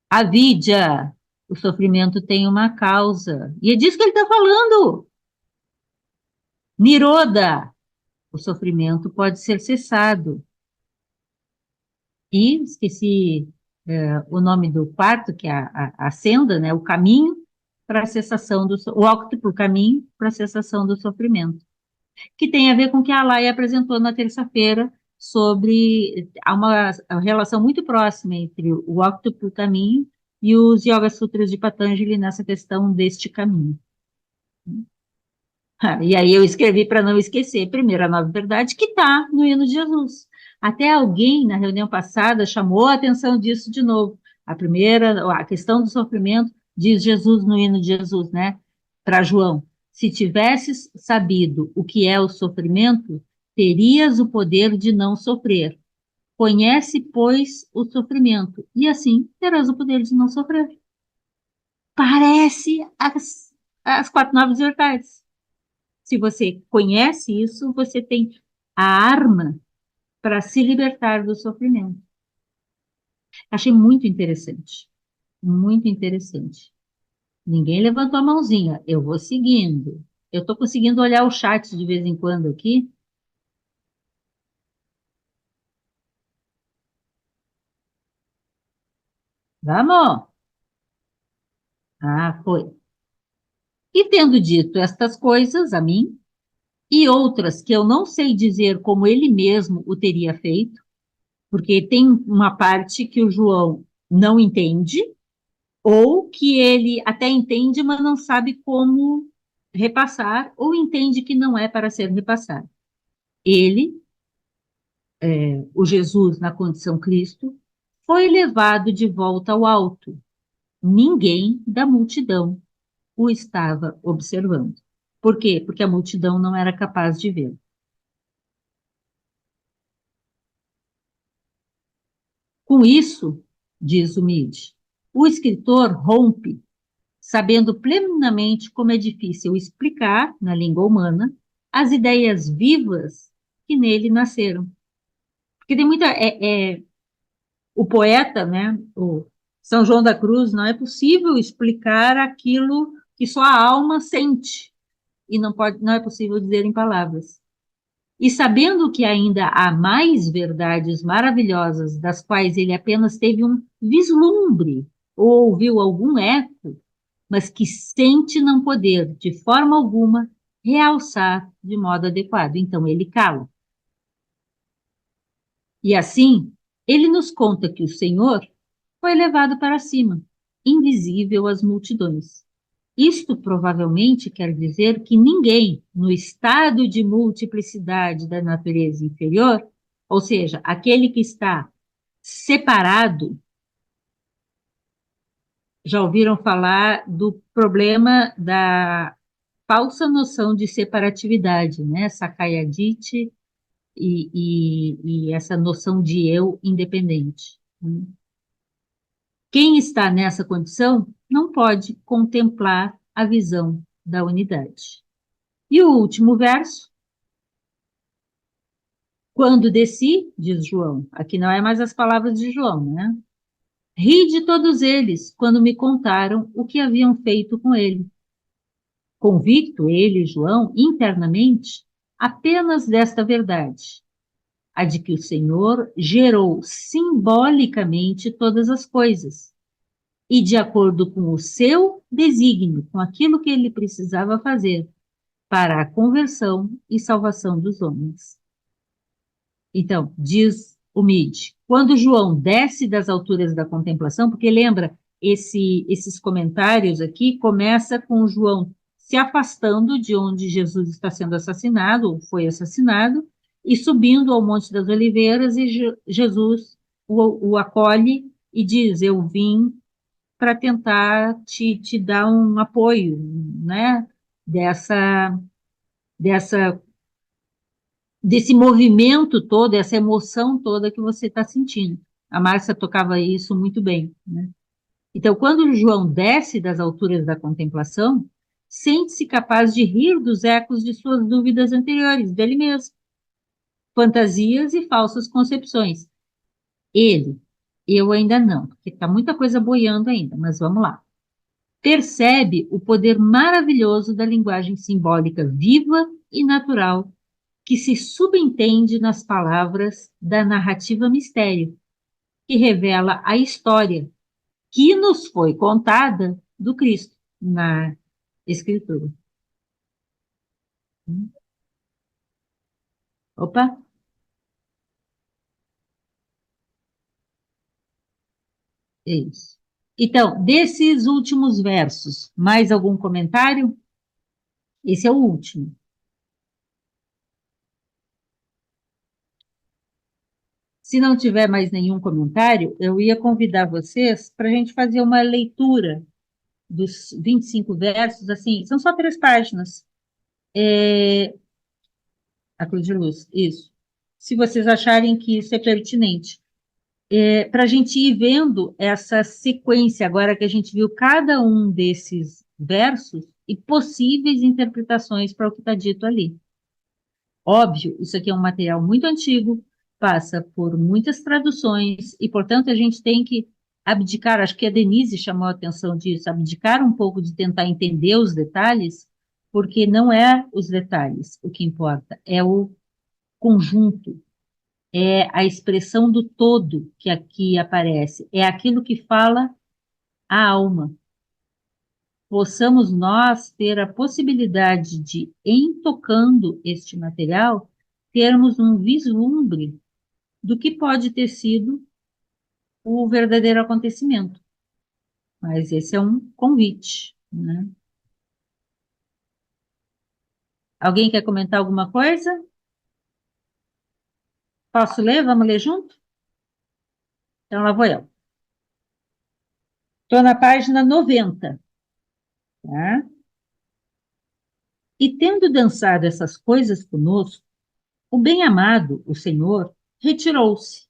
Avidya, o sofrimento tem uma causa. E é disso que ele está falando. Nirodha, o sofrimento pode ser cessado. E esqueci o nome do quarto, que é a senda, né, o caminho para a cessação o óctuplo caminho para a cessação do sofrimento, que tem a ver com o que a Laia apresentou na terça-feira sobre há uma relação muito próxima entre o óctuplo caminho e os Yoga Sutras de Patanjali nessa questão deste caminho. E aí eu escrevi para não esquecer, primeira nova verdade, que está no hino de Jesus. Até alguém, na reunião passada, chamou a atenção disso de novo. A questão do sofrimento, diz Jesus no hino de Jesus, né? Para João, se tivesses sabido o que é o sofrimento, terias o poder de não sofrer. Conhece, pois, o sofrimento, e assim terás o poder de não sofrer. Parece as quatro novas verdades. Se você conhece isso, você tem a arma para se libertar do sofrimento. Achei muito interessante. Muito interessante. Ninguém levantou a mãozinha. Eu vou seguindo. Eu estou conseguindo olhar o chat de vez em quando aqui. Vamos! Ah, foi. E tendo dito estas coisas a mim, e outras que eu não sei dizer como ele mesmo o teria feito, porque tem uma parte que o João não entende, ou que ele até entende, mas não sabe como repassar, ou entende que não é para ser repassado. Ele, o Jesus na condição Cristo, foi levado de volta ao alto. Ninguém da multidão o estava observando. Por quê? Porque a multidão não era capaz de vê-lo. Com isso, diz o Mid, o escritor rompe, sabendo plenamente como é difícil explicar, na língua humana, as ideias vivas que nele nasceram. Porque tem muita... o poeta, né, o São João da Cruz, não é possível explicar aquilo que só a alma sente, e não é possível dizer em palavras. E sabendo que ainda há mais verdades maravilhosas, das quais ele apenas teve um vislumbre, ou ouviu algum eco, mas que sente não poder, de forma alguma, realçar de modo adequado. Então, ele cala. E assim, ele nos conta que o Senhor foi levado para cima, invisível às multidões. Isto provavelmente quer dizer que ninguém, no estado de multiplicidade da natureza inferior, ou seja, aquele que está separado, já ouviram falar do problema da falsa noção de separatividade, né? Sakayaditi e essa noção de eu independente. Quem está nessa condição não pode contemplar a visão da unidade. E o último verso Quando desci, diz João, aqui não é mais as palavras de João, né? Ri de todos eles quando me contaram o que haviam feito com ele. Convicto ele, João, internamente, apenas desta verdade, a de que o Senhor gerou simbolicamente todas as coisas, e de acordo com o seu desígnio, com aquilo que ele precisava fazer para a conversão e salvação dos homens. Então, diz o Mide, quando João desce das alturas da contemplação, porque lembra, esses comentários aqui começa com João se afastando de onde Jesus está sendo assassinado, ou foi assassinado, e subindo ao Monte das Oliveiras, e Jesus o acolhe e diz, eu vim para tentar te dar um apoio, né, dessa desse movimento todo, essa emoção toda que você está sentindo. A Márcia tocava isso muito bem, né? Então, quando João desce das alturas da contemplação, sente-se capaz de rir dos ecos de suas dúvidas anteriores, dele mesmo, fantasias e falsas concepções. Ele, eu ainda não, porque está muita coisa boiando ainda, mas vamos lá. Percebe o poder maravilhoso da linguagem simbólica viva e natural que se subentende nas palavras da narrativa mistério, que revela a história que nos foi contada do Cristo na Escritura. Opa, é isso. Então, desses últimos versos, mais algum comentário? Esse é o último. Se não tiver mais nenhum comentário, eu ia convidar vocês para a gente fazer uma leitura dos 25 versos, assim, são só 3 páginas. A Cruz de Luz, isso. Se vocês acharem que isso é pertinente. Para a gente ir vendo essa sequência, agora que a gente viu cada um desses versos e possíveis interpretações para o que está dito ali. Óbvio, isso aqui é um material muito antigo, passa por muitas traduções e, portanto, a gente tem que abdicar, acho que a Denise chamou a atenção disso, abdicar um pouco de tentar entender os detalhes, porque não é os detalhes o que importa, é o conjunto, é a expressão do todo que aqui aparece, é aquilo que fala a alma. Possamos nós ter a possibilidade de, em tocando este material, termos um vislumbre do que pode ter sido o verdadeiro acontecimento. Mas esse é um convite, né? Alguém quer comentar alguma coisa? Posso ler? Vamos ler junto? Então lá vou eu. Estou na página 90, tá? E tendo dançado essas coisas conosco, o bem-amado, o Senhor, retirou-se.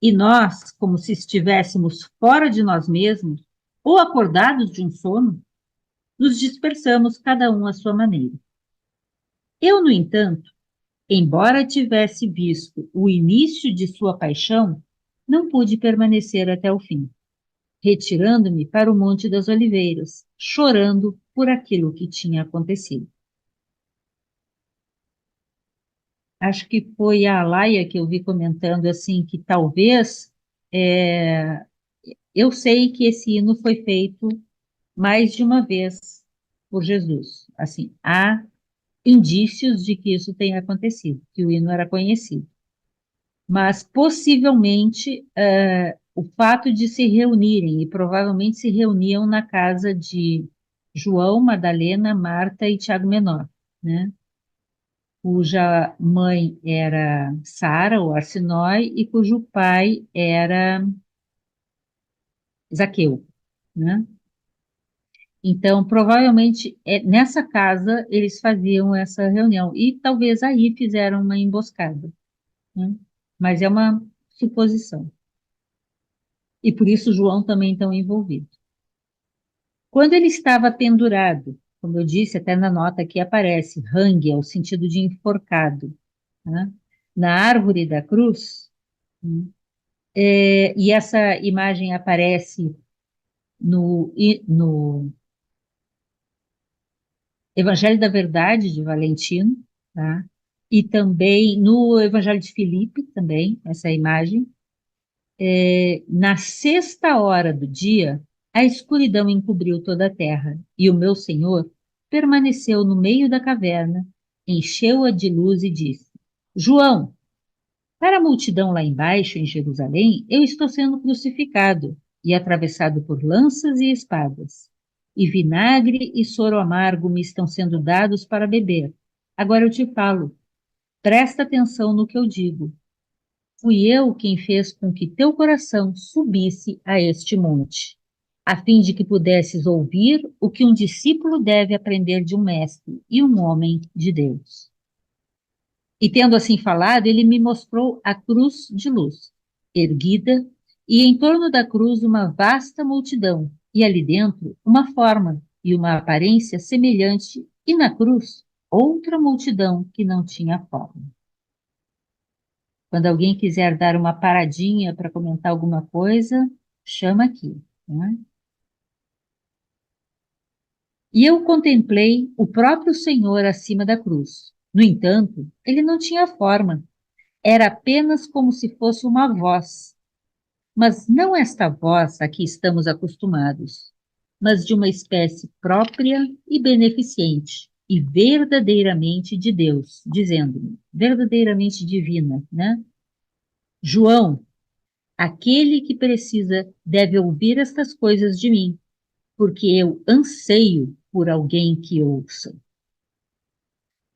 E nós, como se estivéssemos fora de nós mesmos, ou acordados de um sono, nos dispersamos cada um à sua maneira. Eu, no entanto, embora tivesse visto o início de sua paixão, não pude permanecer até o fim, retirando-me para o Monte das Oliveiras, chorando por aquilo que tinha acontecido. Acho que foi a Alaia que eu vi comentando assim que talvez eu sei que esse hino foi feito mais de uma vez por Jesus. Assim, há indícios de que isso tenha acontecido, que o hino era conhecido. Mas possivelmente o fato de se reunirem, e provavelmente se reuniam na casa de João, Madalena, Marta e Tiago Menor, né? Cuja mãe era Sara, ou Arsinói, e cujo pai era Zaqueu, né? Então, provavelmente, nessa casa eles faziam essa reunião, e talvez aí fizeram uma emboscada, né? Mas é uma suposição. E por isso João também está envolvido. Quando ele estava pendurado, como eu disse, até na nota aqui aparece, hang, é o sentido de enforcado, né? na árvore da cruz, e essa imagem aparece no Evangelho da Verdade de Valentino, tá? E também no Evangelho de Filipe, também, essa imagem. Na sexta hora do dia, a escuridão encobriu toda a terra, e o meu Senhor permaneceu no meio da caverna, encheu-a de luz e disse: João, para a multidão lá embaixo, em Jerusalém, eu estou sendo crucificado e atravessado por lanças e espadas. E vinagre e soro amargo me estão sendo dados para beber. Agora eu te falo, presta atenção no que eu digo. Fui eu quem fez com que teu coração subisse a este monte, a fim de que pudesses ouvir o que um discípulo deve aprender de um mestre e um homem de Deus. E tendo assim falado, ele me mostrou a cruz de luz, erguida, e em torno da cruz uma vasta multidão, e ali dentro uma forma e uma aparência semelhante, e na cruz outra multidão que não tinha forma. Quando alguém quiser dar uma paradinha para comentar alguma coisa, chama aqui, né? E eu contemplei o próprio Senhor acima da cruz. No entanto, ele não tinha forma. Era apenas como se fosse uma voz. Mas não esta voz a que estamos acostumados, mas de uma espécie própria e beneficente, e verdadeiramente de Deus, dizendo-me, verdadeiramente divina, né? João, aquele que precisa deve ouvir estas coisas de mim, porque eu anseio por alguém que ouça.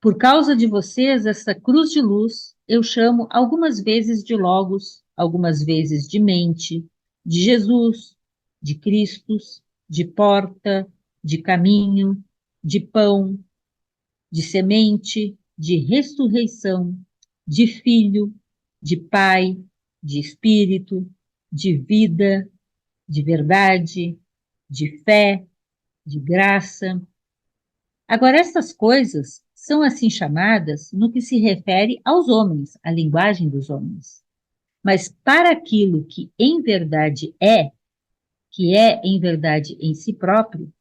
Por causa de vocês, essa cruz de luz eu chamo algumas vezes de Logos, algumas vezes de mente, de Jesus, de Cristos, de porta, de caminho, de pão, de semente, de ressurreição, de filho, de pai, de espírito, de vida, de verdade, de fé, de graça. Agora, essas coisas são assim chamadas no que se refere aos homens, à linguagem dos homens. Mas para aquilo que é em verdade em si próprio,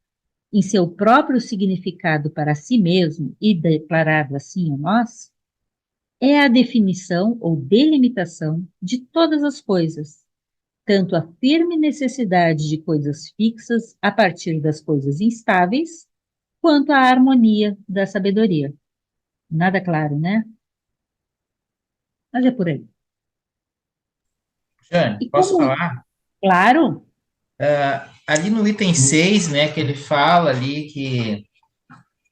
em seu próprio significado para si mesmo e declarado assim a nós, é a definição ou delimitação de todas as coisas, tanto a firme necessidade de coisas fixas a partir das coisas instáveis, quanto a harmonia da sabedoria. Nada claro, né? Mas é por aí. Jane, E posso como, falar? claro, Ali no item 6, né, que ele fala ali que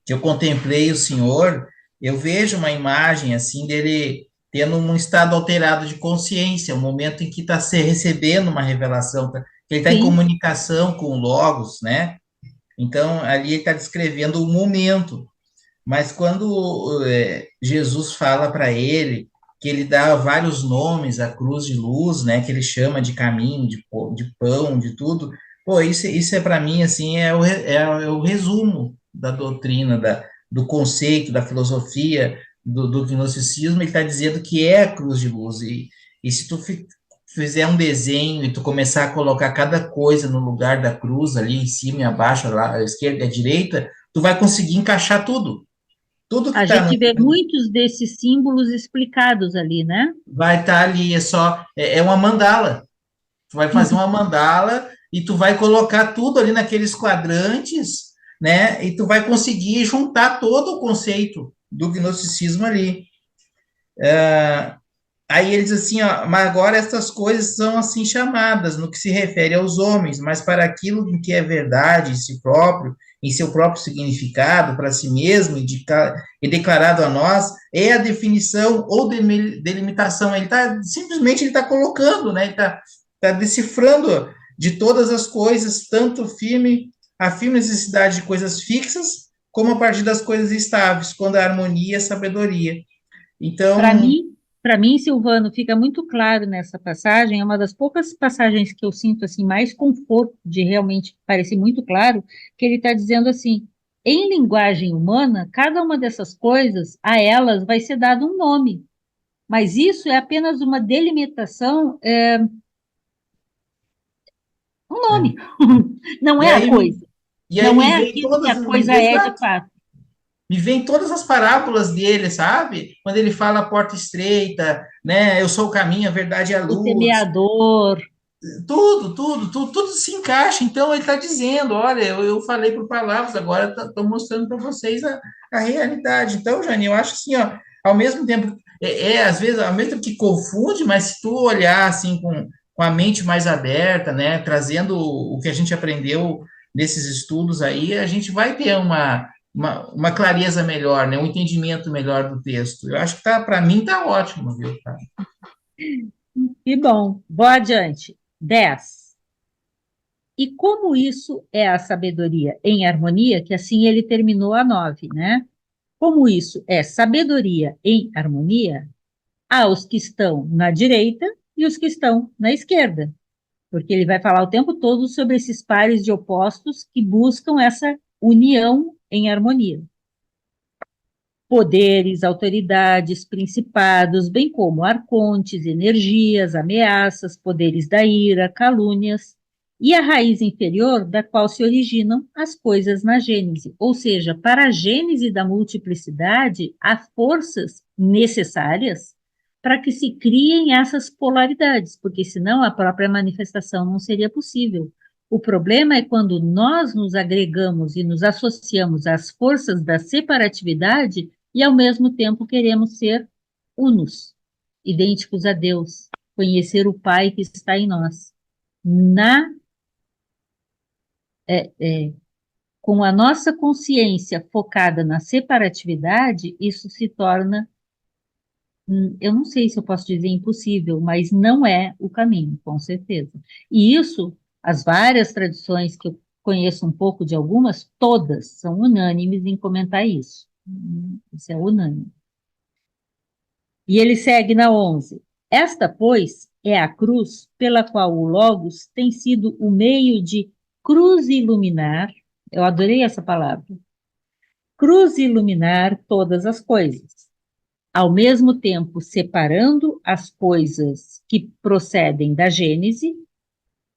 eu contemplei o Senhor, eu vejo uma imagem assim dele tendo um estado alterado de consciência, um momento em que está se recebendo uma revelação, que ele está em sim, comunicação com o Logos, né? Então, ali ele está descrevendo o momento. Mas quando Jesus fala para ele que ele dá vários nomes à cruz de luz, né, que ele chama de caminho, de pão, de tudo, pô, isso é para mim, assim, é o resumo da doutrina, do conceito, da filosofia, do gnosticismo. Ele está dizendo que é a cruz de luz, e se tu fizer um desenho e tu começar a colocar cada coisa no lugar da cruz, ali em cima e abaixo, lá, à esquerda e à direita, tu vai conseguir encaixar tudo. Tudo que a está gente vê muitos desses símbolos explicados ali, né? vai estar ali, é uma mandala. Tu vai fazer uma mandala e tu vai colocar tudo ali naqueles quadrantes, né? E tu vai conseguir juntar todo o conceito do gnosticismo ali. Aí ele diz assim, ó, mas agora essas coisas são assim chamadas no que se refere aos homens, mas para aquilo que é verdade em si próprio, em seu próprio significado, para si mesmo e declarado a nós, é a definição ou delimitação. Ele está simplesmente ele está colocando, né? Ele está decifrando de todas as coisas, tanto a firme necessidade de coisas fixas, como a partir das coisas estáveis, quando a harmonia e a sabedoria. Para Então, mim, para mim, Silvano, fica muito claro nessa passagem, é uma das poucas passagens que eu sinto assim mais conforto de realmente parecer muito claro, que ele está dizendo assim, em linguagem humana, cada uma dessas coisas, a elas vai ser dado um nome. Mas isso é apenas uma delimitação, um nome, não E é a aí, coisa, e aí não me é vem aquilo que todas, a coisa é de fato. me vem todas as parábolas dele, sabe? Quando ele fala a porta estreita, né? Eu sou o caminho, a verdade e a O luz. semeador, Tudo se encaixa. Então ele está dizendo, olha, eu falei por palavras, agora estou mostrando para vocês a realidade. Então, Jane, eu acho assim, ó, ao mesmo tempo, às vezes, ao mesmo tempo que confunde, mas se tu olhar assim com a mente mais aberta, né, trazendo o que a gente aprendeu nesses estudos aí, a gente vai ter uma clareza melhor, né, um entendimento melhor do texto. Eu acho que tá, para mim tá ótimo, viu, cara? e bom, vou adiante. 10. E como isso é a sabedoria em harmonia, que assim ele terminou a 9, né? Como isso é sabedoria em harmonia, há os que estão na direita e os que estão na esquerda, porque ele vai falar o tempo todo sobre esses pares de opostos que buscam essa união em harmonia. Poderes, autoridades, principados, bem como arcontes, energias, ameaças, poderes da ira, calúnias, e a raiz inferior da qual se originam as coisas na Gênese. Ou seja, para a Gênese da multiplicidade, há forças necessárias para que se criem essas polaridades, porque senão a própria manifestação não seria possível. O problema é quando nós nos agregamos e nos associamos às forças da separatividade e, ao mesmo tempo, queremos ser unos, idênticos a Deus, conhecer o Pai que está em nós. Na, é, é, com a nossa consciência focada na separatividade, isso se torna, eu não sei se eu posso dizer impossível, mas não é o caminho, com certeza. E isso, as várias tradições que eu conheço um pouco de algumas, todas são unânimes em comentar isso. Isso é unânime. E ele segue na 11. Esta, pois, é a cruz pela qual o Logos tem sido o meio de cruz iluminar, eu adorei essa palavra, cruz iluminar todas as coisas, ao mesmo tempo separando as coisas que procedem da Gênese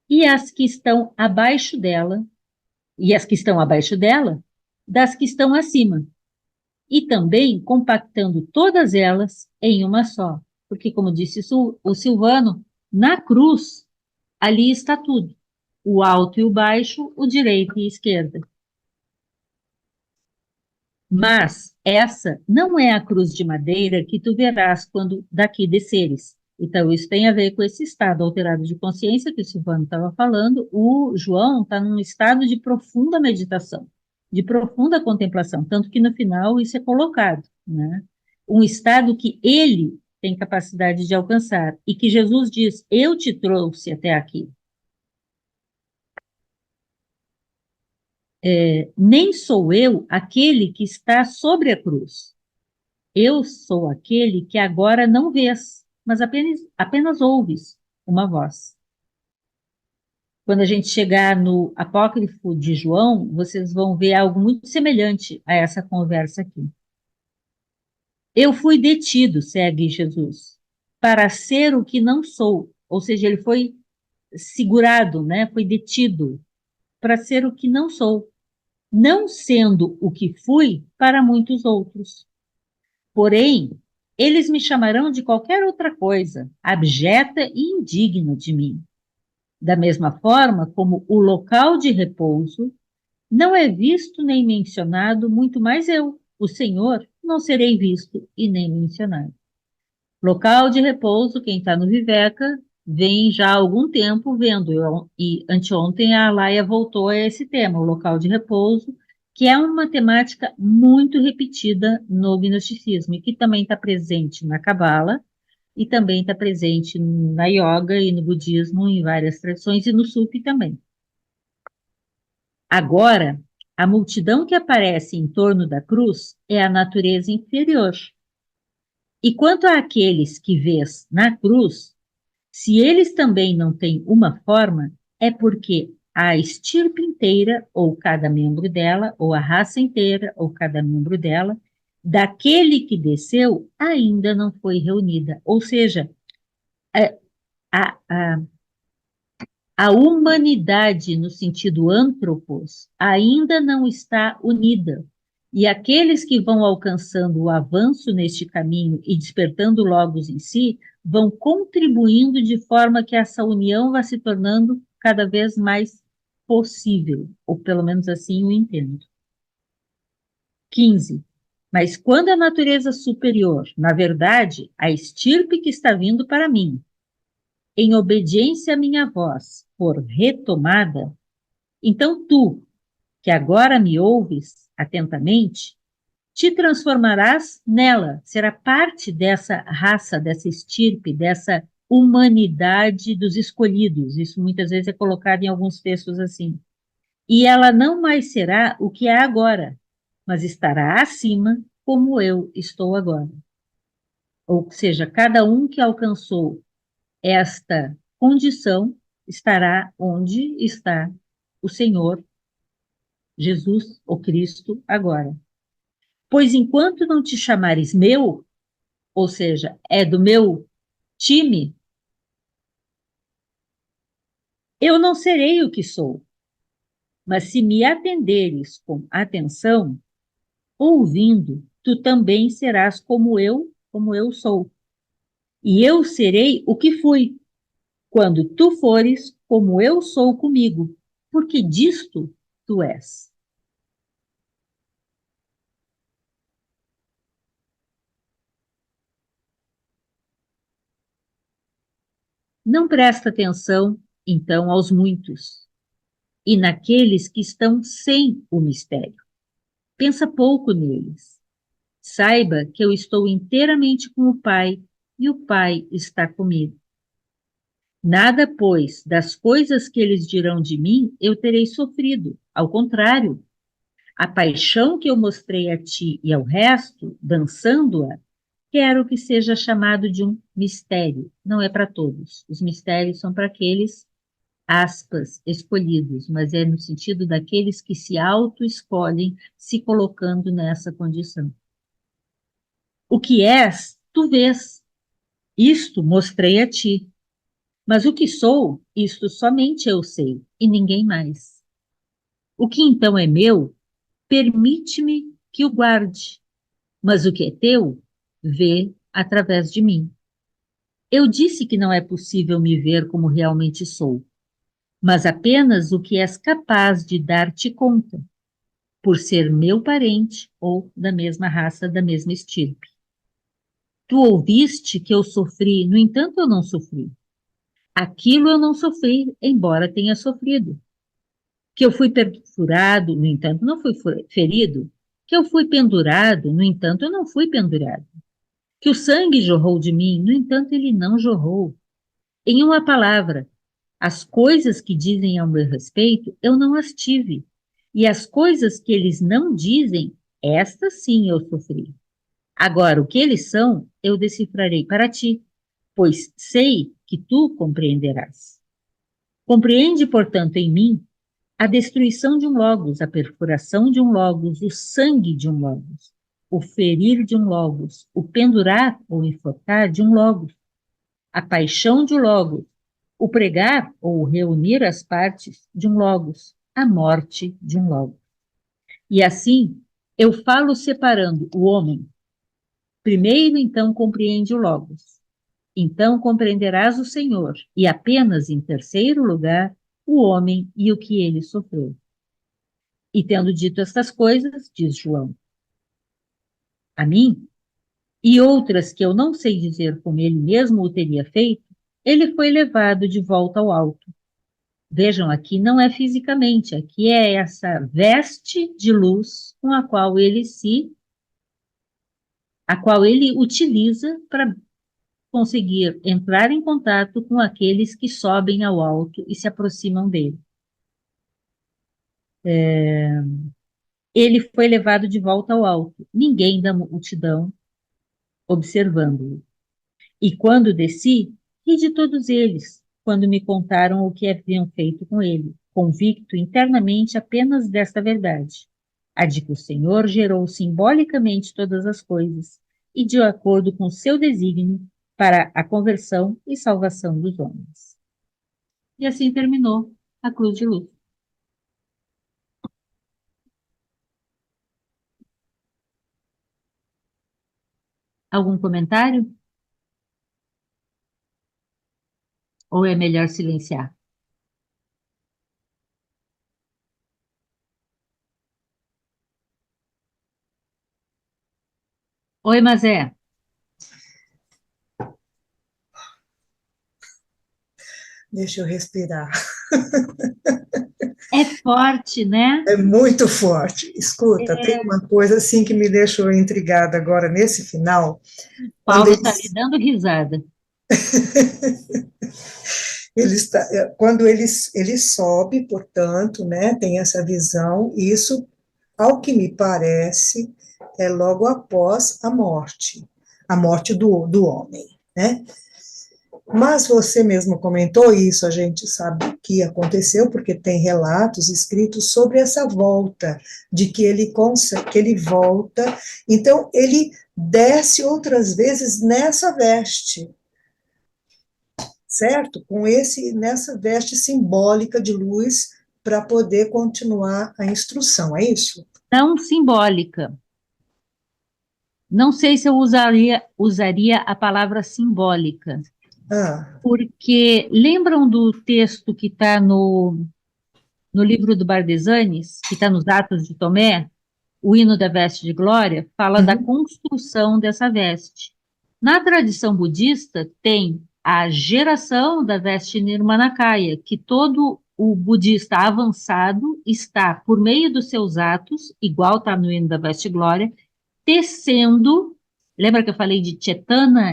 e as que estão abaixo dela, e as que estão abaixo dela, das que estão acima, e também compactando todas elas em uma só. Porque, como disse o Silvano, na cruz, ali está tudo: o alto e o baixo, o direito e a esquerda. Mas essa não é a cruz de madeira que tu verás quando daqui desceres. Então, isso tem a ver com esse estado alterado de consciência que o Silvano estava falando. O João está num estado de profunda meditação, de profunda contemplação, tanto que no final isso é colocado, né? Um estado que ele tem capacidade de alcançar e que Jesus diz: eu te trouxe até aqui. Nem sou eu aquele que está sobre a cruz. Eu sou aquele que agora não vês, mas apenas ouves uma voz. Quando a gente chegar no apócrifo de João, vocês vão ver algo muito semelhante a essa conversa aqui. Eu fui detido, segue Jesus, para ser o que não sou. Ou seja, ele foi segurado, né? Foi detido para ser o que não sou, não sendo o que fui para muitos outros. Porém, eles me chamarão de qualquer outra coisa, abjeta e indigna de mim. Da mesma forma como o local de repouso não é visto nem mencionado, muito mais eu, o Senhor, não serei visto e nem mencionado. Local de repouso, quem está no Viveca, vem já há algum tempo vendo, e anteontem a Laia voltou a esse tema, o local de repouso, que é uma temática muito repetida no gnosticismo, e que também está presente na Cabala, e também está presente na Yoga e no budismo, em várias tradições, e no Sufi também. Agora, a multidão que aparece em torno da cruz é a natureza inferior. E quanto àqueles que vês na cruz, se eles também não têm uma forma, é porque a estirpe inteira, ou cada membro dela, ou a raça inteira, ou cada membro dela, daquele que desceu ainda não foi reunida. Ou seja, a, a, a humanidade, no sentido antropos, ainda não está unida. E aqueles que vão alcançando o avanço neste caminho e despertando logos em si, vão contribuindo de forma que essa união vá se tornando cada vez mais possível, ou pelo menos assim eu entendo. 15. Mas quando a natureza superior, na verdade, a estirpe que está vindo para mim, em obediência à minha voz, for retomada, então tu, que agora me ouves atentamente, te transformarás nela, será parte dessa raça, dessa estirpe, dessa humanidade dos escolhidos. Isso muitas vezes é colocado em alguns textos assim. E ela não mais será o que é agora, mas estará acima como eu estou agora. Ou seja, cada um que alcançou esta condição estará onde está o Senhor Jesus, o Cristo, agora. Pois enquanto não te chamares meu, ou seja, é do meu time, eu não serei o que sou. Mas se me atenderes com atenção, ouvindo, tu também serás como eu sou. E eu serei o que fui, quando tu fores como eu sou comigo, porque disto tu és. Não presta atenção, então, aos muitos, e naqueles que estão sem o mistério. Pensa pouco neles. Saiba que eu estou inteiramente com o Pai, e o Pai está comigo. Nada, pois, das coisas que eles dirão de mim, eu terei sofrido. Ao contrário, a paixão que eu mostrei a ti e ao resto, dançando-a, quero que seja chamado de um mistério. Não é para todos. Os mistérios são para aqueles, aspas, escolhidos, mas é no sentido daqueles que se auto-escolhem, se colocando nessa condição. O que és, tu vês. Isto mostrei a ti. Mas o que sou, isto somente eu sei, e ninguém mais. O que então é meu, permite-me que o guarde, mas o que é teu, vê através de mim. Eu disse que não é possível me ver como realmente sou, mas apenas o que és capaz de dar-te conta, por ser meu parente ou da mesma raça, da mesma estirpe. Tu ouviste que eu sofri, no entanto eu não sofri. Aquilo eu não sofri, embora tenha sofrido. Que eu fui perfurado, no entanto não fui ferido. Que eu fui pendurado, no entanto eu não fui pendurado. Que o sangue jorrou de mim, no entanto ele não jorrou. Em uma palavra, as coisas que dizem ao meu respeito, eu não as tive. E as coisas que eles não dizem, estas sim eu sofri. Agora, o que eles são, eu decifrarei para ti, pois sei que tu compreenderás. Compreende, portanto, em mim a destruição de um logos, a perfuração de um logos, o sangue de um logos, o ferir de um logos, o pendurar ou enforcar de um logos, a paixão de um logos, o pregar ou reunir as partes de um logos, a morte de um logos. E assim, eu falo separando o homem. Primeiro, então, compreende o logos. Então compreenderás o Senhor, e apenas em terceiro lugar, o homem e o que ele sofreu. E tendo dito estas coisas, diz João, a mim, e outras que eu não sei dizer como ele mesmo o teria feito, ele foi levado de volta ao alto. Vejam, aqui não é fisicamente, aqui é essa veste de luz com a qual ele utiliza para conseguir entrar em contato com aqueles que sobem ao alto e se aproximam dele. Ele foi levado de volta ao alto, ninguém da multidão observando-o. E quando desci, ri de todos eles, quando me contaram o que haviam feito com ele, convicto internamente apenas desta verdade. a de que o Senhor gerou simbolicamente todas as coisas, e de acordo com o seu desígnio para a conversão e salvação dos homens. E assim terminou a cruz de luz. Algum comentário? Ou é melhor silenciar? Oi, Mazé. Deixa eu respirar. É forte, né? É muito forte. Escuta, tem uma coisa assim que me deixou intrigada agora nesse final, quando Paulo está ali eles, dando risada. quando ele sobe, portanto, né, tem essa visão, e isso, ao que me parece, é logo após a morte do homem, né? Mas você mesmo comentou isso, a gente sabe que aconteceu, porque tem relatos escritos sobre essa volta, de que que ele volta, então ele desce outras vezes nessa veste, certo? Nessa veste simbólica de luz, para poder continuar a instrução, é isso? Não simbólica. Não sei se eu usaria a palavra simbólica, Ah, porque lembram do texto que está no livro do Bardesanes, que está nos Atos de Tomé, o hino da veste de glória, fala da uhum, construção dessa veste. Na tradição budista, tem a geração da veste nirmanakaya, que todo o budista avançado está, por meio dos seus atos, igual está no hino da veste de glória, tecendo. Lembra que eu falei de Chetana,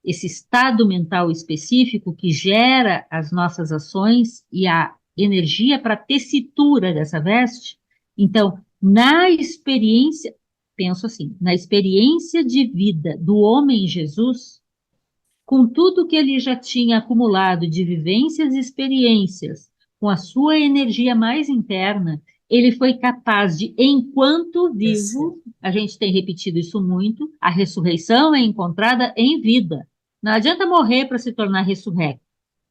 esse estado mental específico que gera as nossas ações e a energia para a tessitura dessa veste? Então, na experiência, penso assim, na experiência de vida do homem Jesus, com tudo que ele já tinha acumulado de vivências e experiências, com a sua energia mais interna, ele foi capaz de, enquanto esse, vivo, a gente tem repetido isso muito, a ressurreição é encontrada em vida. Não adianta morrer para se tornar ressurrecto.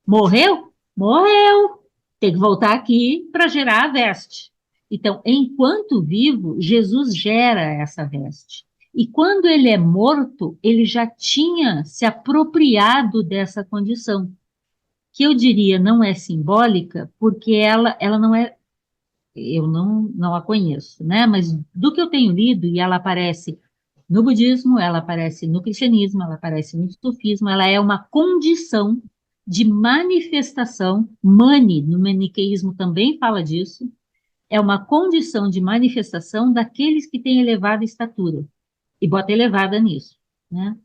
Morreu? Morreu. Tem que voltar aqui para gerar a veste. Então, enquanto vivo, Jesus gera essa veste. E quando ele é morto, ele já tinha se apropriado dessa condição, que eu diria não é simbólica, porque ela não é, eu não a conheço, né? Mas do que eu tenho lido, e ela aparece no budismo, ela aparece no cristianismo, ela aparece no sufismo, ela é uma condição de manifestação. Mani, no maniqueísmo, também fala disso. É uma condição de manifestação daqueles que têm elevada estatura. E bota elevada nisso, né?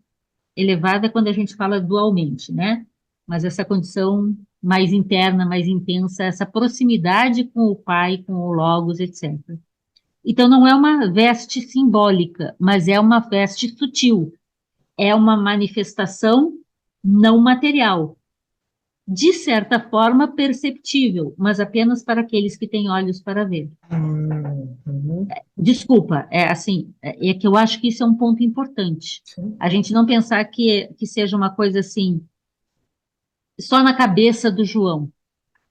Elevada quando a gente fala dualmente, né? Mas essa condição mais interna, mais intensa, essa proximidade com o Pai, com o Logos, etc. Então, não é uma veste simbólica, mas é uma veste sutil. É uma manifestação não material, de certa forma perceptível, mas apenas para aqueles que têm olhos para ver. uhum, Desculpa, é assim, é que eu acho que isso é um ponto importante. sim, A gente não pensar que seja uma coisa assim, só na cabeça do João.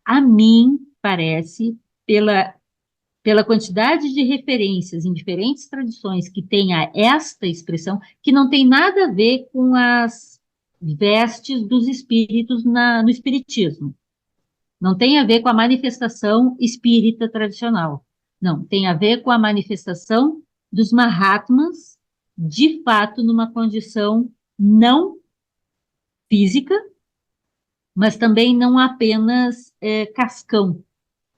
A mim parece, pela quantidade de referências em diferentes tradições que tenha esta expressão, que não tem nada a ver com as vestes dos espíritos no espiritismo. Não tem a ver com a manifestação espírita tradicional. Não, tem a ver com a manifestação dos Mahatmas, de fato, numa condição não física, mas também não apenas cascão,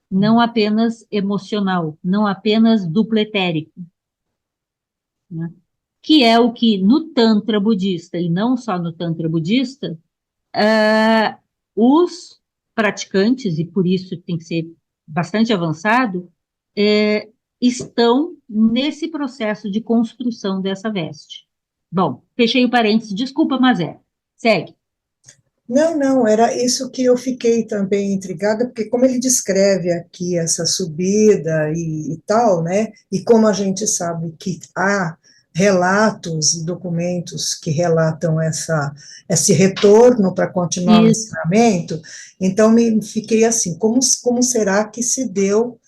não apenas emocional, não apenas duplo etérico, né? Que é o que no Tantra budista, e não só no Tantra budista, os praticantes, e por isso tem que ser bastante avançado, é, estão nesse processo de construção dessa veste. Bom, fechei o parênteses, desculpa, mas segue. Não, não, era isso que eu fiquei também intrigada, porque como ele descreve aqui essa subida e tal, né, e como a gente sabe que há relatos e documentos que relatam esse retorno para continuar o Isso. ensinamento, então me fiquei assim, como será que se deu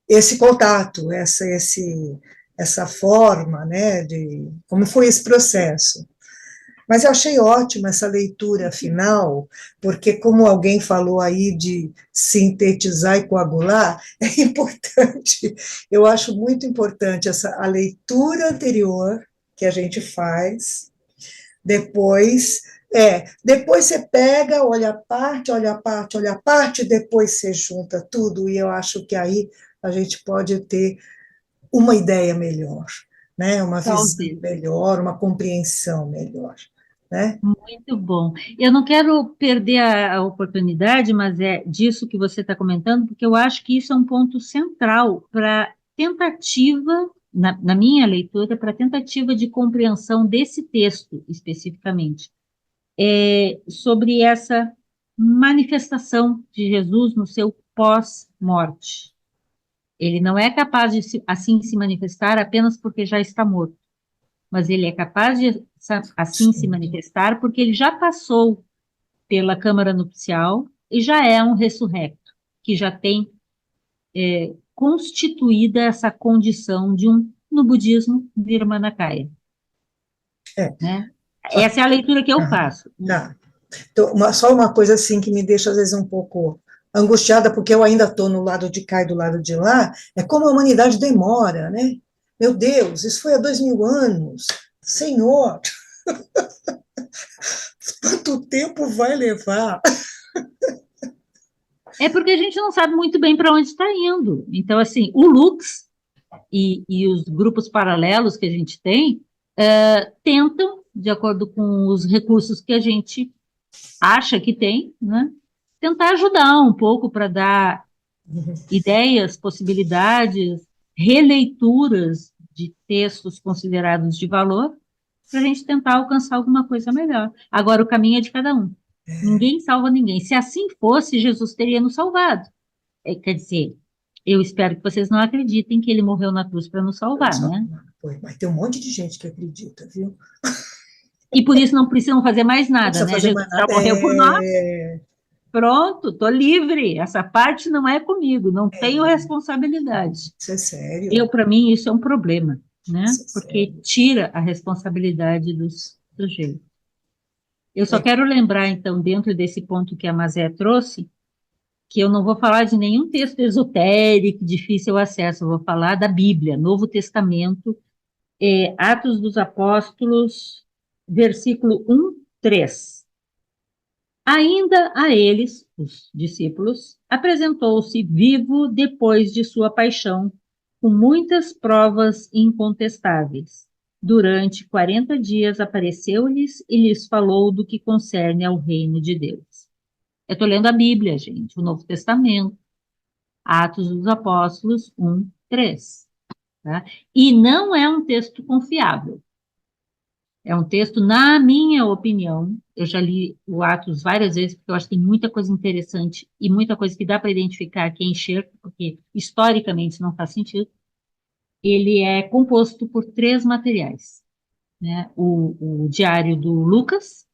esse contato, essa forma, né, como foi esse processo? Mas eu achei ótima essa leitura final, porque, como alguém falou aí de sintetizar e coagular, é importante, eu acho muito importante a leitura anterior que a gente faz, depois. Depois você pega, olha a parte, olha a parte, olha a parte, depois você junta tudo, e eu acho que aí a gente pode ter uma ideia melhor, né? Uma visão Talvez. melhor, uma compreensão melhor, né? Muito bom. Eu não quero perder a oportunidade, mas é disso que você está comentando, porque eu acho que isso é um ponto central para tentativa, na minha leitura, para tentativa de compreensão desse texto especificamente, sobre essa manifestação de Jesus no seu pós-morte. Ele não é capaz de assim se manifestar apenas porque já está morto, mas ele é capaz de assim se Sim. manifestar porque ele já passou pela Câmara Nupcial e já é um ressurrecto, que já tem constituída essa condição de no budismo, Nirmanakaya, É. né? Essa é a leitura que eu Ah, faço. tá. Então, só uma coisa assim que me deixa às vezes um pouco angustiada, porque eu ainda estou no lado de cá e do lado de lá, é como a humanidade demora, né? Meu Deus, isso foi há 2000 anos. Senhor, quanto tempo vai levar? É porque a gente não sabe muito bem para onde está indo. Então, assim, o Lux e os grupos paralelos que a gente tem tentam, de acordo com os recursos que a gente acha que tem, né, tentar ajudar um pouco para dar ideias, possibilidades, releituras de textos considerados de valor, para a gente tentar alcançar alguma coisa melhor. Agora, o caminho é de cada um. Ninguém salva ninguém. Se assim fosse, Jesus teria nos salvado. Quer dizer, eu espero que vocês não acreditem que ele morreu na cruz para nos salvar, né? Mas tem um monte de gente que acredita, viu? E por isso não precisam fazer mais Não nada, precisa né? fazer Jesus mais já nada. morreu por nós, pronto, tô livre. Essa parte não é comigo, não tenho responsabilidade. Isso é sério. Para mim, isso é um problema, né? Isso é Porque sério. tira a responsabilidade dos sujeitos. Eu só É, quero lembrar, então, dentro desse ponto que a Mazé trouxe, que eu não vou falar de nenhum texto esotérico, difícil acesso, eu vou falar da Bíblia, Novo Testamento, Atos dos Apóstolos, versículo 1, 3. Ainda a eles, os discípulos, apresentou-se vivo depois de sua paixão, com muitas provas incontestáveis. Durante 40 dias apareceu-lhes e lhes falou do que concerne ao reino de Deus. Eu estou lendo a Bíblia, gente, o Novo Testamento, Atos dos Apóstolos 1, 3. Tá? E não é um texto confiável. É um texto, na minha opinião, eu já li o Atos várias vezes, porque eu acho que tem muita coisa interessante e muita coisa que dá para identificar que é enxerto, porque historicamente não faz sentido. Ele é composto por 3 materiais, né? O diário do Lucas,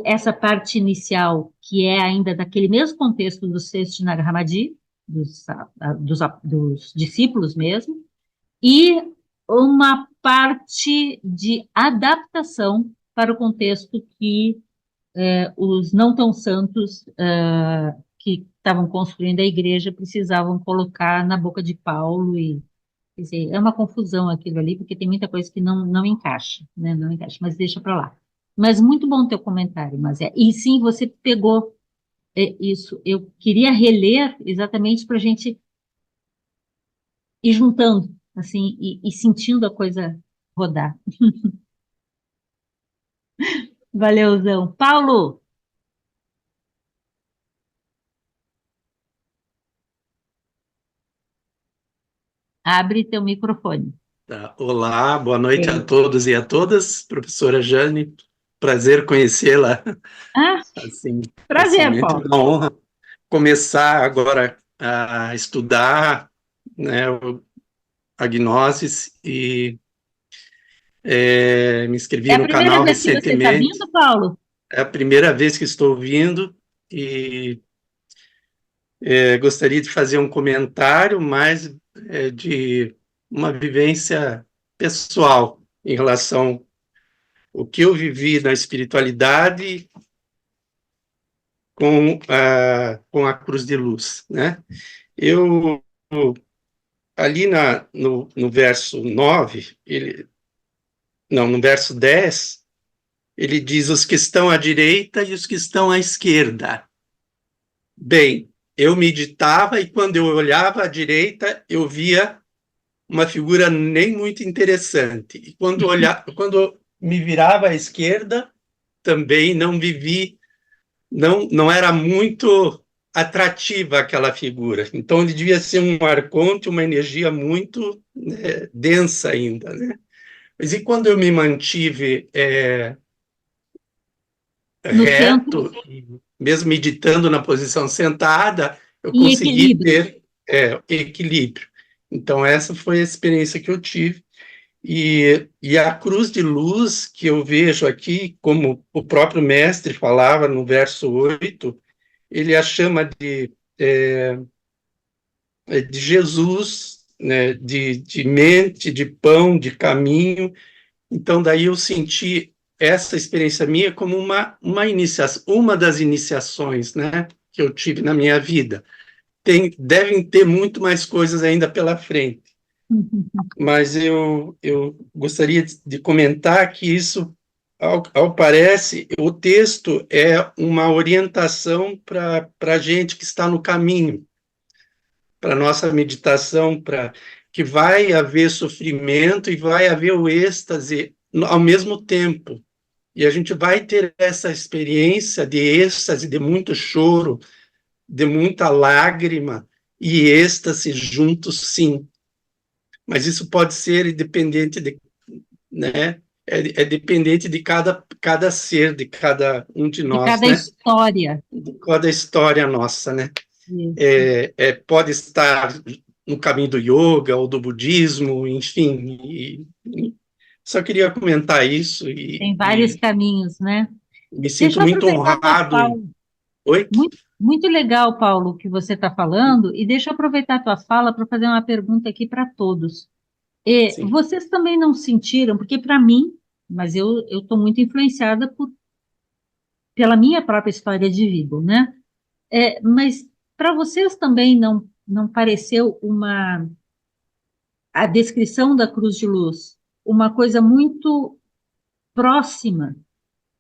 essa parte inicial, que é ainda daquele mesmo contexto dos textos de Nag Hammadi, dos discípulos mesmo, e uma parte de adaptação para o contexto que os não tão santos que estavam construindo a igreja precisavam colocar na boca de Paulo e quer dizer, é uma confusão aquilo ali, porque tem muita coisa que não encaixa, né? Não encaixa, mas deixa para lá. Mas muito bom teu comentário, mas e sim, você pegou isso. Eu queria reler exatamente para a gente ir juntando, assim, e sentindo a coisa rodar. Valeuzão. Paulo, abre teu microfone. Tá. Olá, boa noite a É, todos e a todas, professora Jane. prazer conhecê-la. Ah, Assim, prazer, pessoalmente, Paulo. uma honra começar agora a estudar, né, a Gnosis e me É inscrevi a no primeira canal vez que você está recentemente. vindo, Paulo? É a primeira vez que estou vindo e gostaria de fazer um comentário mais de uma vivência pessoal em relação ao que eu vivi na espiritualidade com a Cruz de Luz, né? Eu, ali no verso 9, não, no verso 10, ele diz os que estão à direita e os que estão à esquerda. Bem, eu meditava e quando eu olhava à direita, eu via uma figura nem muito interessante. E quando me virava à esquerda, também não era muito atrativa aquela figura. Então ele devia ser um arconte, uma energia muito densa ainda, né? Mas e quando eu me mantive No centro, reto, mesmo meditando na posição sentada, eu em consegui equilíbrio. ter equilíbrio. Então, essa foi a experiência que eu tive. E a cruz de luz que eu vejo aqui, como o próprio mestre falava no verso 8, ele a chama de Jesus, né, de mente, de pão, de caminho. Então, daí eu senti essa experiência minha como uma iniciação, uma das iniciações, né, que eu tive na minha vida. Devem ter muito mais coisas ainda pela frente, mas eu gostaria de comentar que isso, ao parece, o texto é uma orientação para a gente que está no caminho, para nossa meditação, para que vai haver sofrimento e vai haver o êxtase ao mesmo tempo. E a gente vai ter essa experiência de êxtase, de muito choro, de muita lágrima e êxtase juntos, sim. Mas isso pode ser independente né? É dependente de cada ser, de cada um de De nós, cada né? história. De cada história nossa, né? Isso. Pode estar no caminho do yoga ou do budismo, enfim. Só queria comentar isso Tem vários e caminhos, né? me Deixa sinto eu muito aproveitar a tua honrado. fala. Oi? Muito, muito legal, Paulo, o que você está falando, e deixa eu aproveitar a tua fala para fazer uma pergunta aqui para todos. Sim. Vocês também não sentiram, porque para mim, mas eu estou muito influenciada pela minha própria história de vida, né? Mas para vocês também não pareceu a descrição da cruz de luz uma coisa muito próxima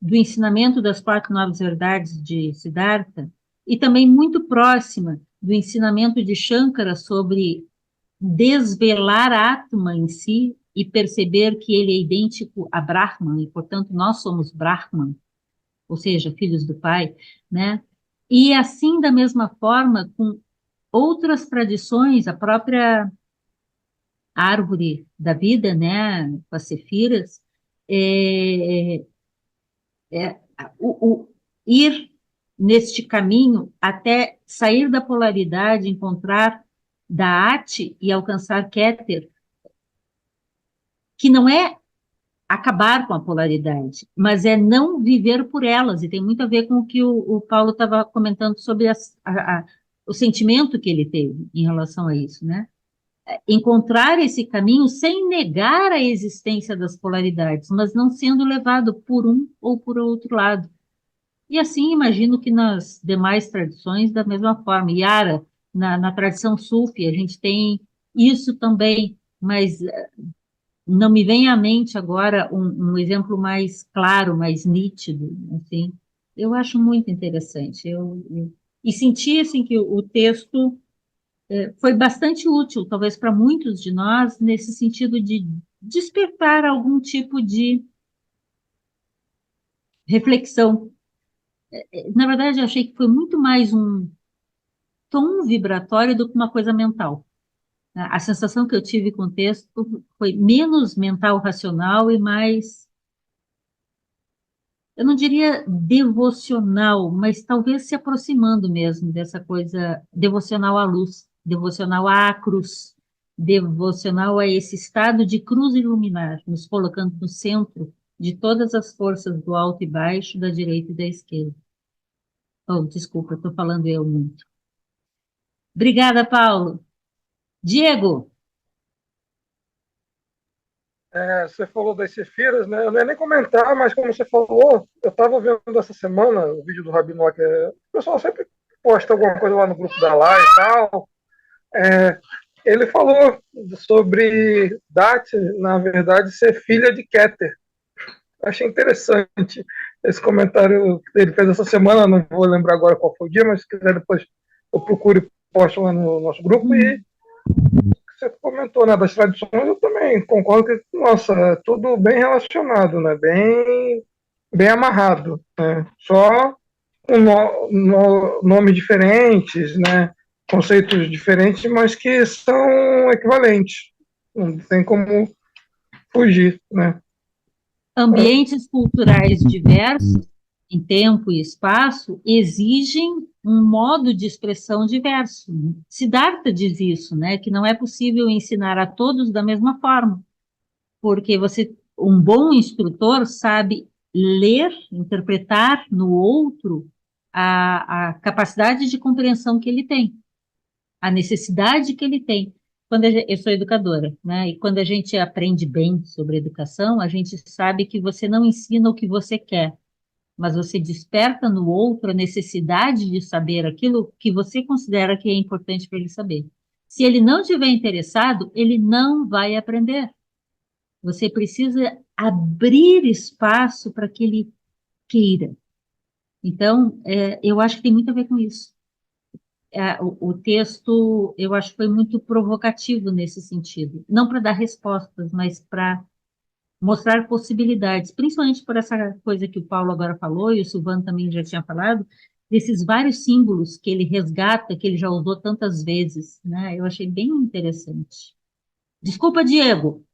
do ensinamento das quatro novas verdades de Siddhartha e também muito próxima do ensinamento de Shankara sobre desvelar a Atma em si e perceber que ele é idêntico a Brahman e, portanto, nós somos Brahman, ou seja, filhos do Pai, né? E assim, da mesma forma, com outras tradições, a própria árvore da vida, né, com as sefiras, é, ir neste caminho até sair da polaridade, encontrar Da'at e alcançar Keter, que não é acabar com a polaridade, mas é não viver por elas, e tem muito a ver com o que o Paulo estava comentando sobre o sentimento que ele teve em relação a isso, né? Encontrar esse caminho sem negar a existência das polaridades, mas não sendo levado por um ou por outro lado. E assim, imagino que nas demais tradições, da mesma forma. Yara, na tradição sufi, a gente tem isso também, mas não me vem à mente agora um exemplo mais claro, mais nítido, assim. Eu acho muito interessante. E senti, assim, que o texto foi bastante útil, talvez para muitos de nós, nesse sentido de despertar algum tipo de reflexão. Na verdade, eu achei que foi muito mais um tom vibratório do que uma coisa mental. A sensação que eu tive com o texto foi menos mental racional e mais eu não diria devocional, mas talvez se aproximando mesmo dessa coisa devocional à luz, devocional à cruz, devocional a esse estado de cruz iluminar, nos colocando no centro de todas as forças do alto e baixo, da direita e da esquerda. Oh, desculpa, estou falando eu muito. Obrigada, Paulo. Diego, Você falou das cefiras, né? Eu não ia nem comentar, mas como você falou, eu estava vendo essa semana o vídeo do Rabino lá, o pessoal sempre posta alguma coisa lá no grupo da live e tal. É, ele falou sobre Dat, na verdade, ser filha de Keter. Achei interessante esse comentário que ele fez essa semana, não vou lembrar agora qual foi o dia, mas se quiser depois eu procuro e posto lá no nosso grupo. E você comentou, né, das tradições, eu também concordo que, nossa, é tudo bem relacionado, né, bem amarrado, né, só com nomes diferentes, né, conceitos diferentes, mas que são equivalentes, não tem como fugir, né. ambientes culturais diversos, em tempo e espaço, exigem um modo de expressão diverso. Siddhartha diz isso, né? Que não é possível ensinar a todos da mesma forma, porque um bom instrutor sabe ler, interpretar no outro a capacidade de compreensão que ele tem, a necessidade que ele tem. Eu sou educadora, né? E quando a gente aprende bem sobre educação, a gente sabe que você não ensina o que você quer, mas você desperta no outro a necessidade de saber aquilo que você considera que é importante para ele saber. Se ele não estiver interessado, ele não vai aprender. Você precisa abrir espaço para que ele queira. Então, eu acho que tem muito a ver com isso. O texto, eu acho que foi muito provocativo nesse sentido. Não para dar respostas, mas para mostrar possibilidades, principalmente por essa coisa que o Paulo agora falou, e o Silvano também já tinha falado, desses vários símbolos que ele resgata, que ele já usou tantas vezes, né? Eu achei bem interessante. Desculpa, Diego.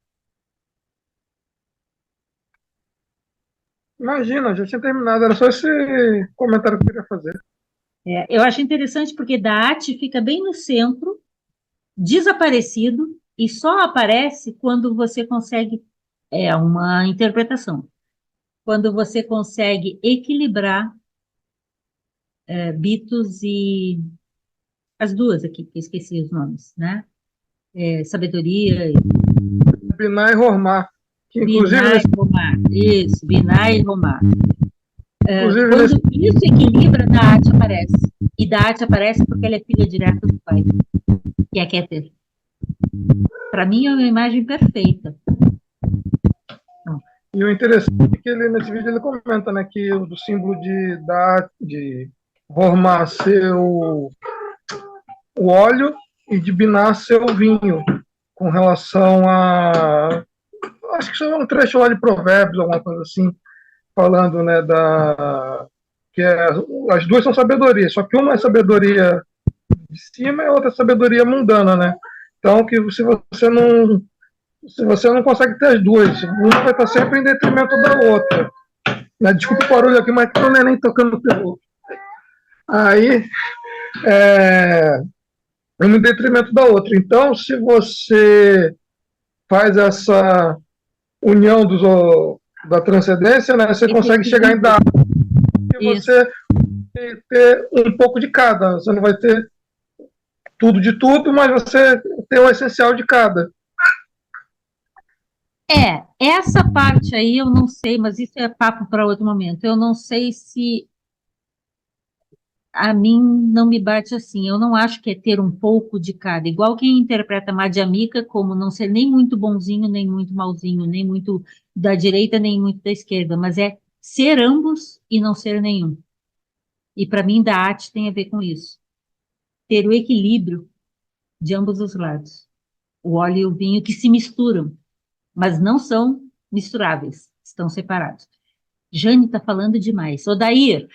Imagina, já tinha terminado, era só esse comentário que eu queria fazer. Eu acho interessante porque Daat fica bem no centro, desaparecido, e só aparece quando você consegue, uma interpretação, quando você consegue equilibrar Bitos e as duas aqui, que eu esqueci os nomes, né? Sabedoria, Binah e Hormá, que inclusive Binah e Romar. Isso, Binah e Romar. inclusive Quando nesse, isso equilibra, Daat aparece. E Daat aparece porque ela é filha direta do pai, que é Keter. Para mim, é uma imagem perfeita. e o interessante é que ele, nesse vídeo ele comenta, né, que o do símbolo de Hormá ser o óleo e de Binah ser o vinho, com relação a, acho que isso é um trecho lá de Provérbios, alguma coisa assim, falando, né, que as duas são sabedoria, só que uma é sabedoria de cima e a outra é sabedoria mundana, né? Então, que se você não consegue ter as duas, uma vai estar sempre em detrimento da outra. Né? Desculpa o barulho aqui, mas não é nem tocando terror. Aí, um em detrimento da outra. Então, se você faz essa união da transcendência, né, você consegue chegar em dar e você ter um pouco de cada. Você não vai ter tudo de tudo, mas você tem o essencial de cada. Essa parte aí eu não sei, mas isso é papo para outro momento. Eu não sei se a mim não me bate assim. Eu não acho que é ter um pouco de cada. Igual quem interpreta Madhyamika como não ser nem muito bonzinho, nem muito malzinho, nem muito da direita, nem muito da esquerda, mas é ser ambos e não ser nenhum. E para mim, da arte tem a ver com isso. Ter o equilíbrio de ambos os lados. O óleo e o vinho que se misturam, mas não são misturáveis, estão separados. Jane está falando demais. Odair,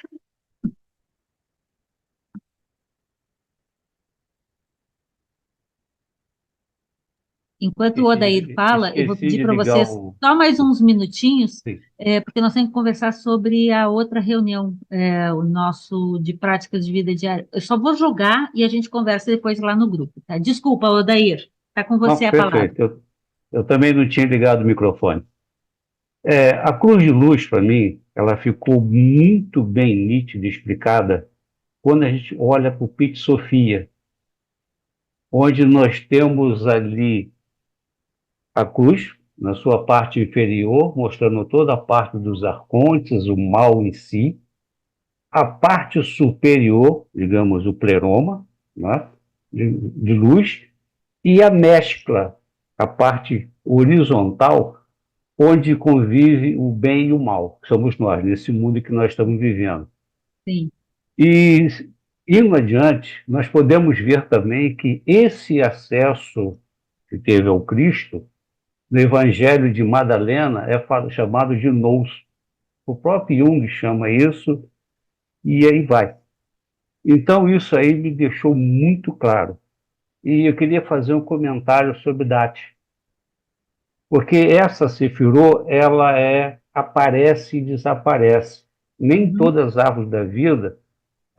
Enquanto o Odair fala, eu vou Esqueci pedir de para ligar vocês o... só mais uns minutinhos, Sim. porque nós temos que conversar sobre a outra reunião, o nosso de práticas de vida diária. Eu só vou jogar e a gente conversa depois lá no grupo, tá? Desculpa, Odair, está com você Não, a palavra. perfeito. Eu também não tinha ligado o microfone. A cruz de luz, para mim, ela ficou muito bem nítida e explicada quando a gente olha para o Pit Sofia, onde nós temos ali a cruz, na sua parte inferior, mostrando toda a parte dos arcontes, o mal em si, a parte superior, digamos, o pleroma, né, de luz, e a mescla, a parte horizontal, onde convive o bem e o mal, que somos nós, nesse mundo que nós estamos vivendo. Sim. E, indo adiante, nós podemos ver também que esse acesso que teve ao Cristo, no Evangelho de Madalena, é chamado de nous. O próprio Jung chama isso, e aí vai. Então, isso aí me deixou muito claro. E eu queria fazer um comentário sobre Dati, porque essa Sefirot, ela aparece e desaparece. Nem todas as árvores da vida,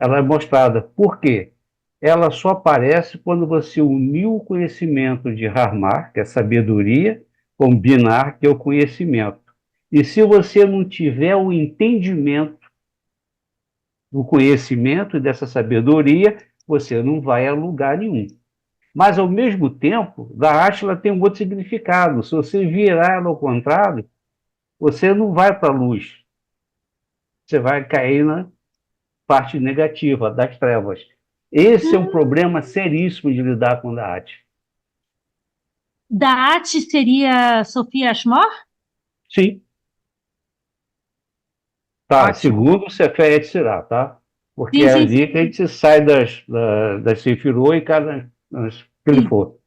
ela é mostrada. Por quê? Ela só aparece quando você uniu o conhecimento de Harmar, que é sabedoria, com Binar, que é o conhecimento. E se você não tiver o entendimento do conhecimento e dessa sabedoria, você não vai a lugar nenhum. Mas, ao mesmo tempo, da arte ela tem um outro significado. Se você virar ela ao contrário, você não vai para a luz. Você vai cair na parte negativa, das trevas. Esse é um problema seríssimo de lidar com a arte. Da arte seria Sofia Ashmore? Sim. Tá, Ótimo. segundo o Sefer Yetzirah, tá? Porque Sim, é sim, ali que a gente sai das Sefirot e cada que ele sim. for.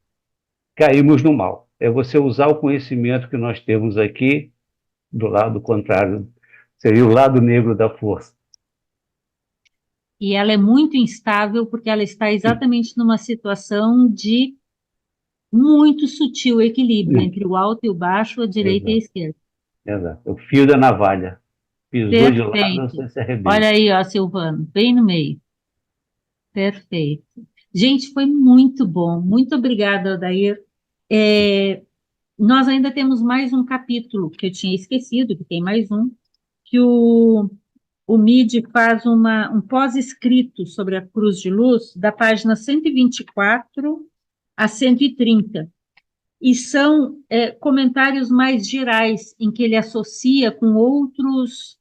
Caímos no mal. É você usar o conhecimento que nós temos aqui do lado contrário. Seria o lado negro da força. E ela é muito instável porque ela está exatamente numa situação de muito sutil equilíbrio entre o alto e o baixo, a direita e a Exato, esquerda. exato. O fio da navalha. Pisou de lado, Perfeito. você se arrebenta. Olha aí, ó, Silvano, bem no meio. Perfeito. Gente, foi muito bom. Muito obrigada, Odair. Nós ainda temos mais um capítulo que eu tinha esquecido, que tem mais um, que o MIDI faz um pós-escrito sobre a Cruz de Luz, da página 124 a 130. E são comentários mais gerais, em que ele associa com outras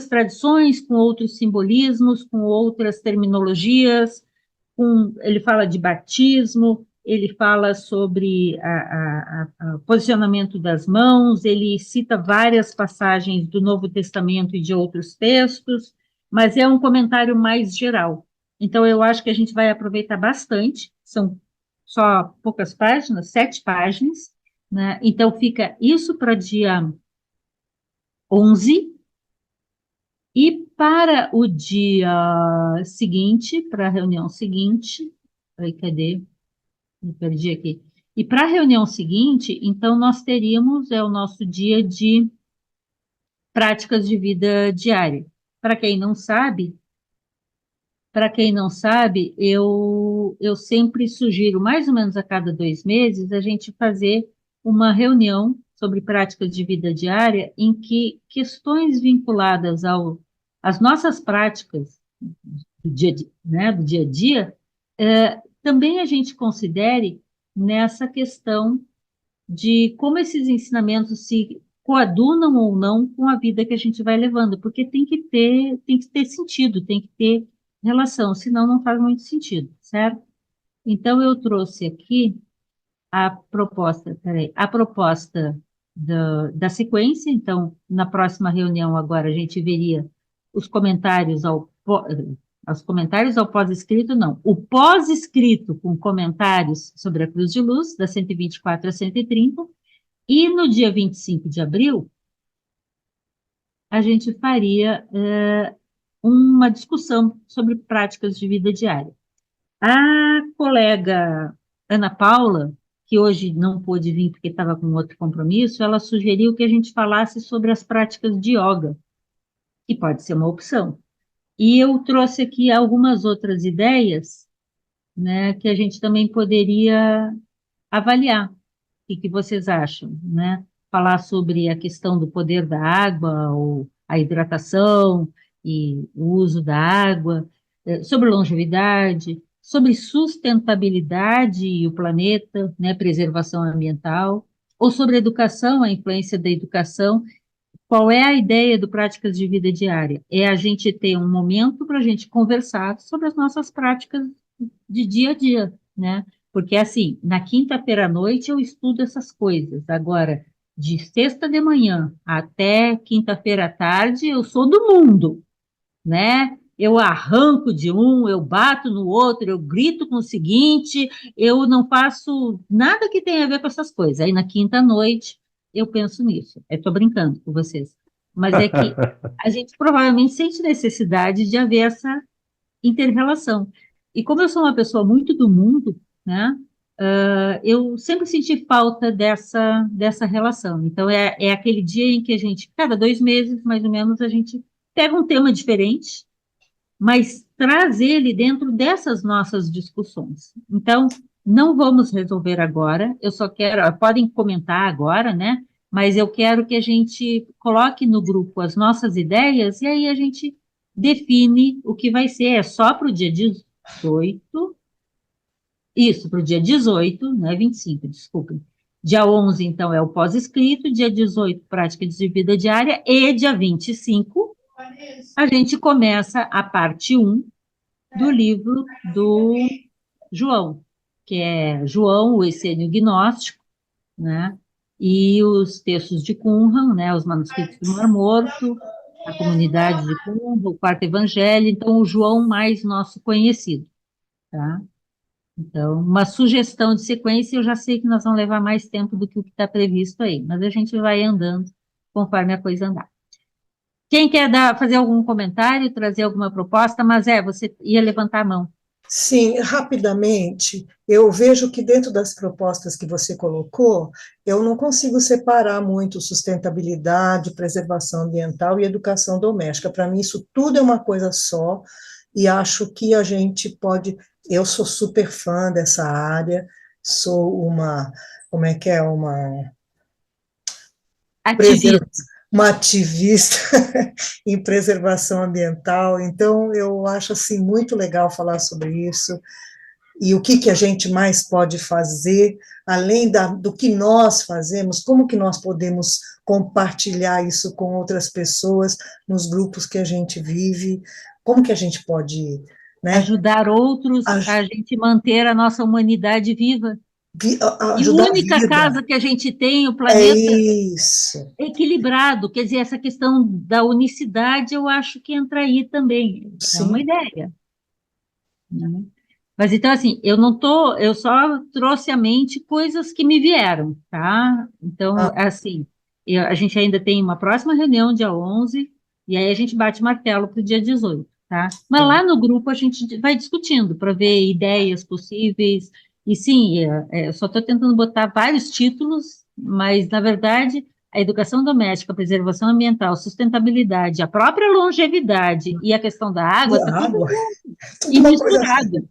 tradições, com outros simbolismos, com outras terminologias, ele fala de batismo, ele fala sobre o posicionamento das mãos, ele cita várias passagens do Novo Testamento e de outros textos, mas é um comentário mais geral. Então, eu acho que a gente vai aproveitar bastante, são só poucas páginas, 7 páginas, né? Então, fica isso para dia 11, e para o dia seguinte, para a reunião seguinte, aí, cadê? Me perdi aqui. E para a reunião seguinte, então, nós teríamos o nosso dia de práticas de vida diária. Para quem não sabe, eu sempre sugiro, mais ou menos a cada 2 meses, a gente fazer uma reunião sobre práticas de vida diária em que questões vinculadas às nossas práticas do dia a dia, também a gente considere nessa questão de como esses ensinamentos se coadunam ou não com a vida que a gente vai levando, porque tem que ter sentido, tem que ter relação, senão não faz muito sentido, certo? Então, eu trouxe aqui a proposta da sequência. Então, na próxima reunião agora, a gente veria os comentários aos comentários ao pós-escrito, não, o pós-escrito com comentários sobre a Cruz de Luz, da 124 a 130, e no dia 25 de abril, a gente faria uma discussão sobre práticas de vida diária. A colega Ana Paula, que hoje não pôde vir porque estava com outro compromisso, ela sugeriu que a gente falasse sobre as práticas de yoga, que pode ser uma opção. E eu trouxe aqui algumas outras ideias, né, que a gente também poderia avaliar. O que vocês acham, né? Falar sobre a questão do poder da água, ou a hidratação e o uso da água, sobre longevidade, sobre sustentabilidade e o planeta, né, preservação ambiental, ou sobre educação, a influência da educação. Qual é a ideia do Práticas de Vida Diária? É a gente ter um momento para a gente conversar sobre as nossas práticas de dia a dia, né? Porque, assim, na quinta-feira à noite eu estudo essas coisas. Agora, de sexta de manhã até quinta-feira à tarde, eu sou do mundo, né? Eu arranco de um, eu bato no outro, eu grito com o seguinte, eu não faço nada que tenha a ver com essas coisas. Aí, na quinta-noite, eu penso nisso. Eu estou brincando com vocês. Mas é que a gente provavelmente sente necessidade de haver essa inter-relação. E como eu sou uma pessoa muito do mundo, né, eu sempre senti falta dessa relação. Então, é aquele dia em que a gente, cada 2 meses, mais ou menos, a gente pega um tema diferente, mas traz ele dentro dessas nossas discussões. Então, não vamos resolver agora, eu só quero, podem comentar agora, né, mas eu quero que a gente coloque no grupo as nossas ideias e aí a gente define o que vai ser. É só para o dia 18, isso, para o dia 18, não é 25, desculpem. Dia 11, então, é o pós-escrito, dia 18, prática de vida diária, e dia 25, a gente começa a parte 1 do livro do João, que é João, o Essênio Gnóstico, né? E os textos de Qumran, né? Os manuscritos do Mar Morto, a comunidade de Qumran, o quarto evangelho, então o João mais nosso conhecido, tá? Então, uma sugestão de sequência, eu já sei que nós vamos levar mais tempo do que o que está previsto aí, mas a gente vai andando conforme a coisa andar. Quem quer fazer algum comentário, trazer alguma proposta? Mas você ia levantar a mão. Sim, rapidamente, eu vejo que dentro das propostas que você colocou, eu não consigo separar muito sustentabilidade, preservação ambiental e educação doméstica. Para mim, isso tudo é uma coisa só, e acho que a gente pode. Eu sou super fã dessa área, sou uma. Como é que é? Ativista. Uma ativista em preservação ambiental, então eu acho assim muito legal falar sobre isso e o que a gente mais pode fazer, além do que nós fazemos, como que nós podemos compartilhar isso com outras pessoas nos grupos que a gente vive, como que a gente pode, né, ajudar outros a gente manter a nossa humanidade viva. E a única casa que a gente tem, o planeta, equilibrado, quer dizer, essa questão da unicidade, eu acho que entra aí também, é uma ideia. Mas então, assim, eu só trouxe à mente coisas que me vieram, tá? Então, assim, a gente ainda tem uma próxima reunião, dia 11, e aí a gente bate martelo para o dia 18, tá? Mas lá no grupo a gente vai discutindo para ver ideias possíveis, e sim, eu só estou tentando botar vários títulos, mas, na verdade, a educação doméstica, a preservação ambiental, sustentabilidade, a própria longevidade e a questão da água, está tudo e misturado.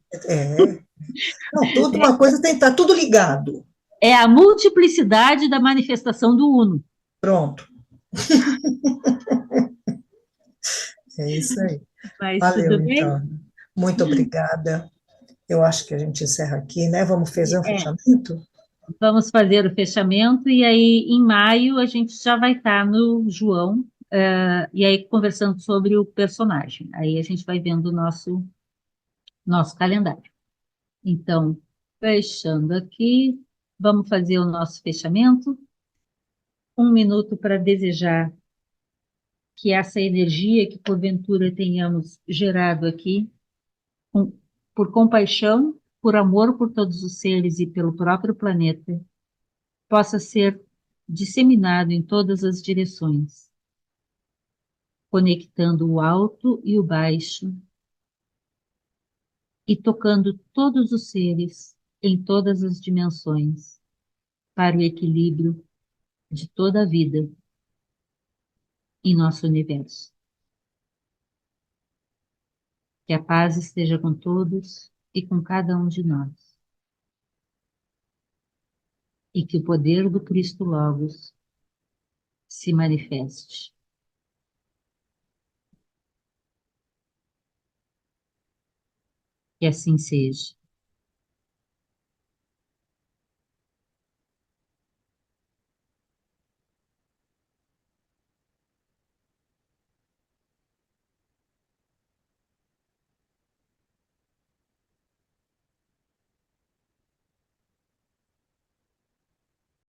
Não, tudo uma coisa tem que estar tudo ligado. É a multiplicidade da manifestação do Uno. Pronto. É isso aí. Mas valeu, tudo bem? Então. Muito obrigada. Eu acho que a gente encerra aqui, né? Vamos fazer um fechamento? Vamos fazer o fechamento, e aí, em maio, a gente já vai estar no João, e aí conversando sobre o personagem. Aí a gente vai vendo o nosso calendário. Então, fechando aqui, vamos fazer o nosso fechamento. 1 minuto para desejar que essa energia que porventura tenhamos gerado aqui, por compaixão, por amor por todos os seres e pelo próprio planeta, possa ser disseminado em todas as direções, conectando o alto e o baixo e tocando todos os seres em todas as dimensões, para o equilíbrio de toda a vida em nosso universo. Que a paz esteja com todos e com cada um de nós. E que o poder do Cristo Logos se manifeste. Que assim seja.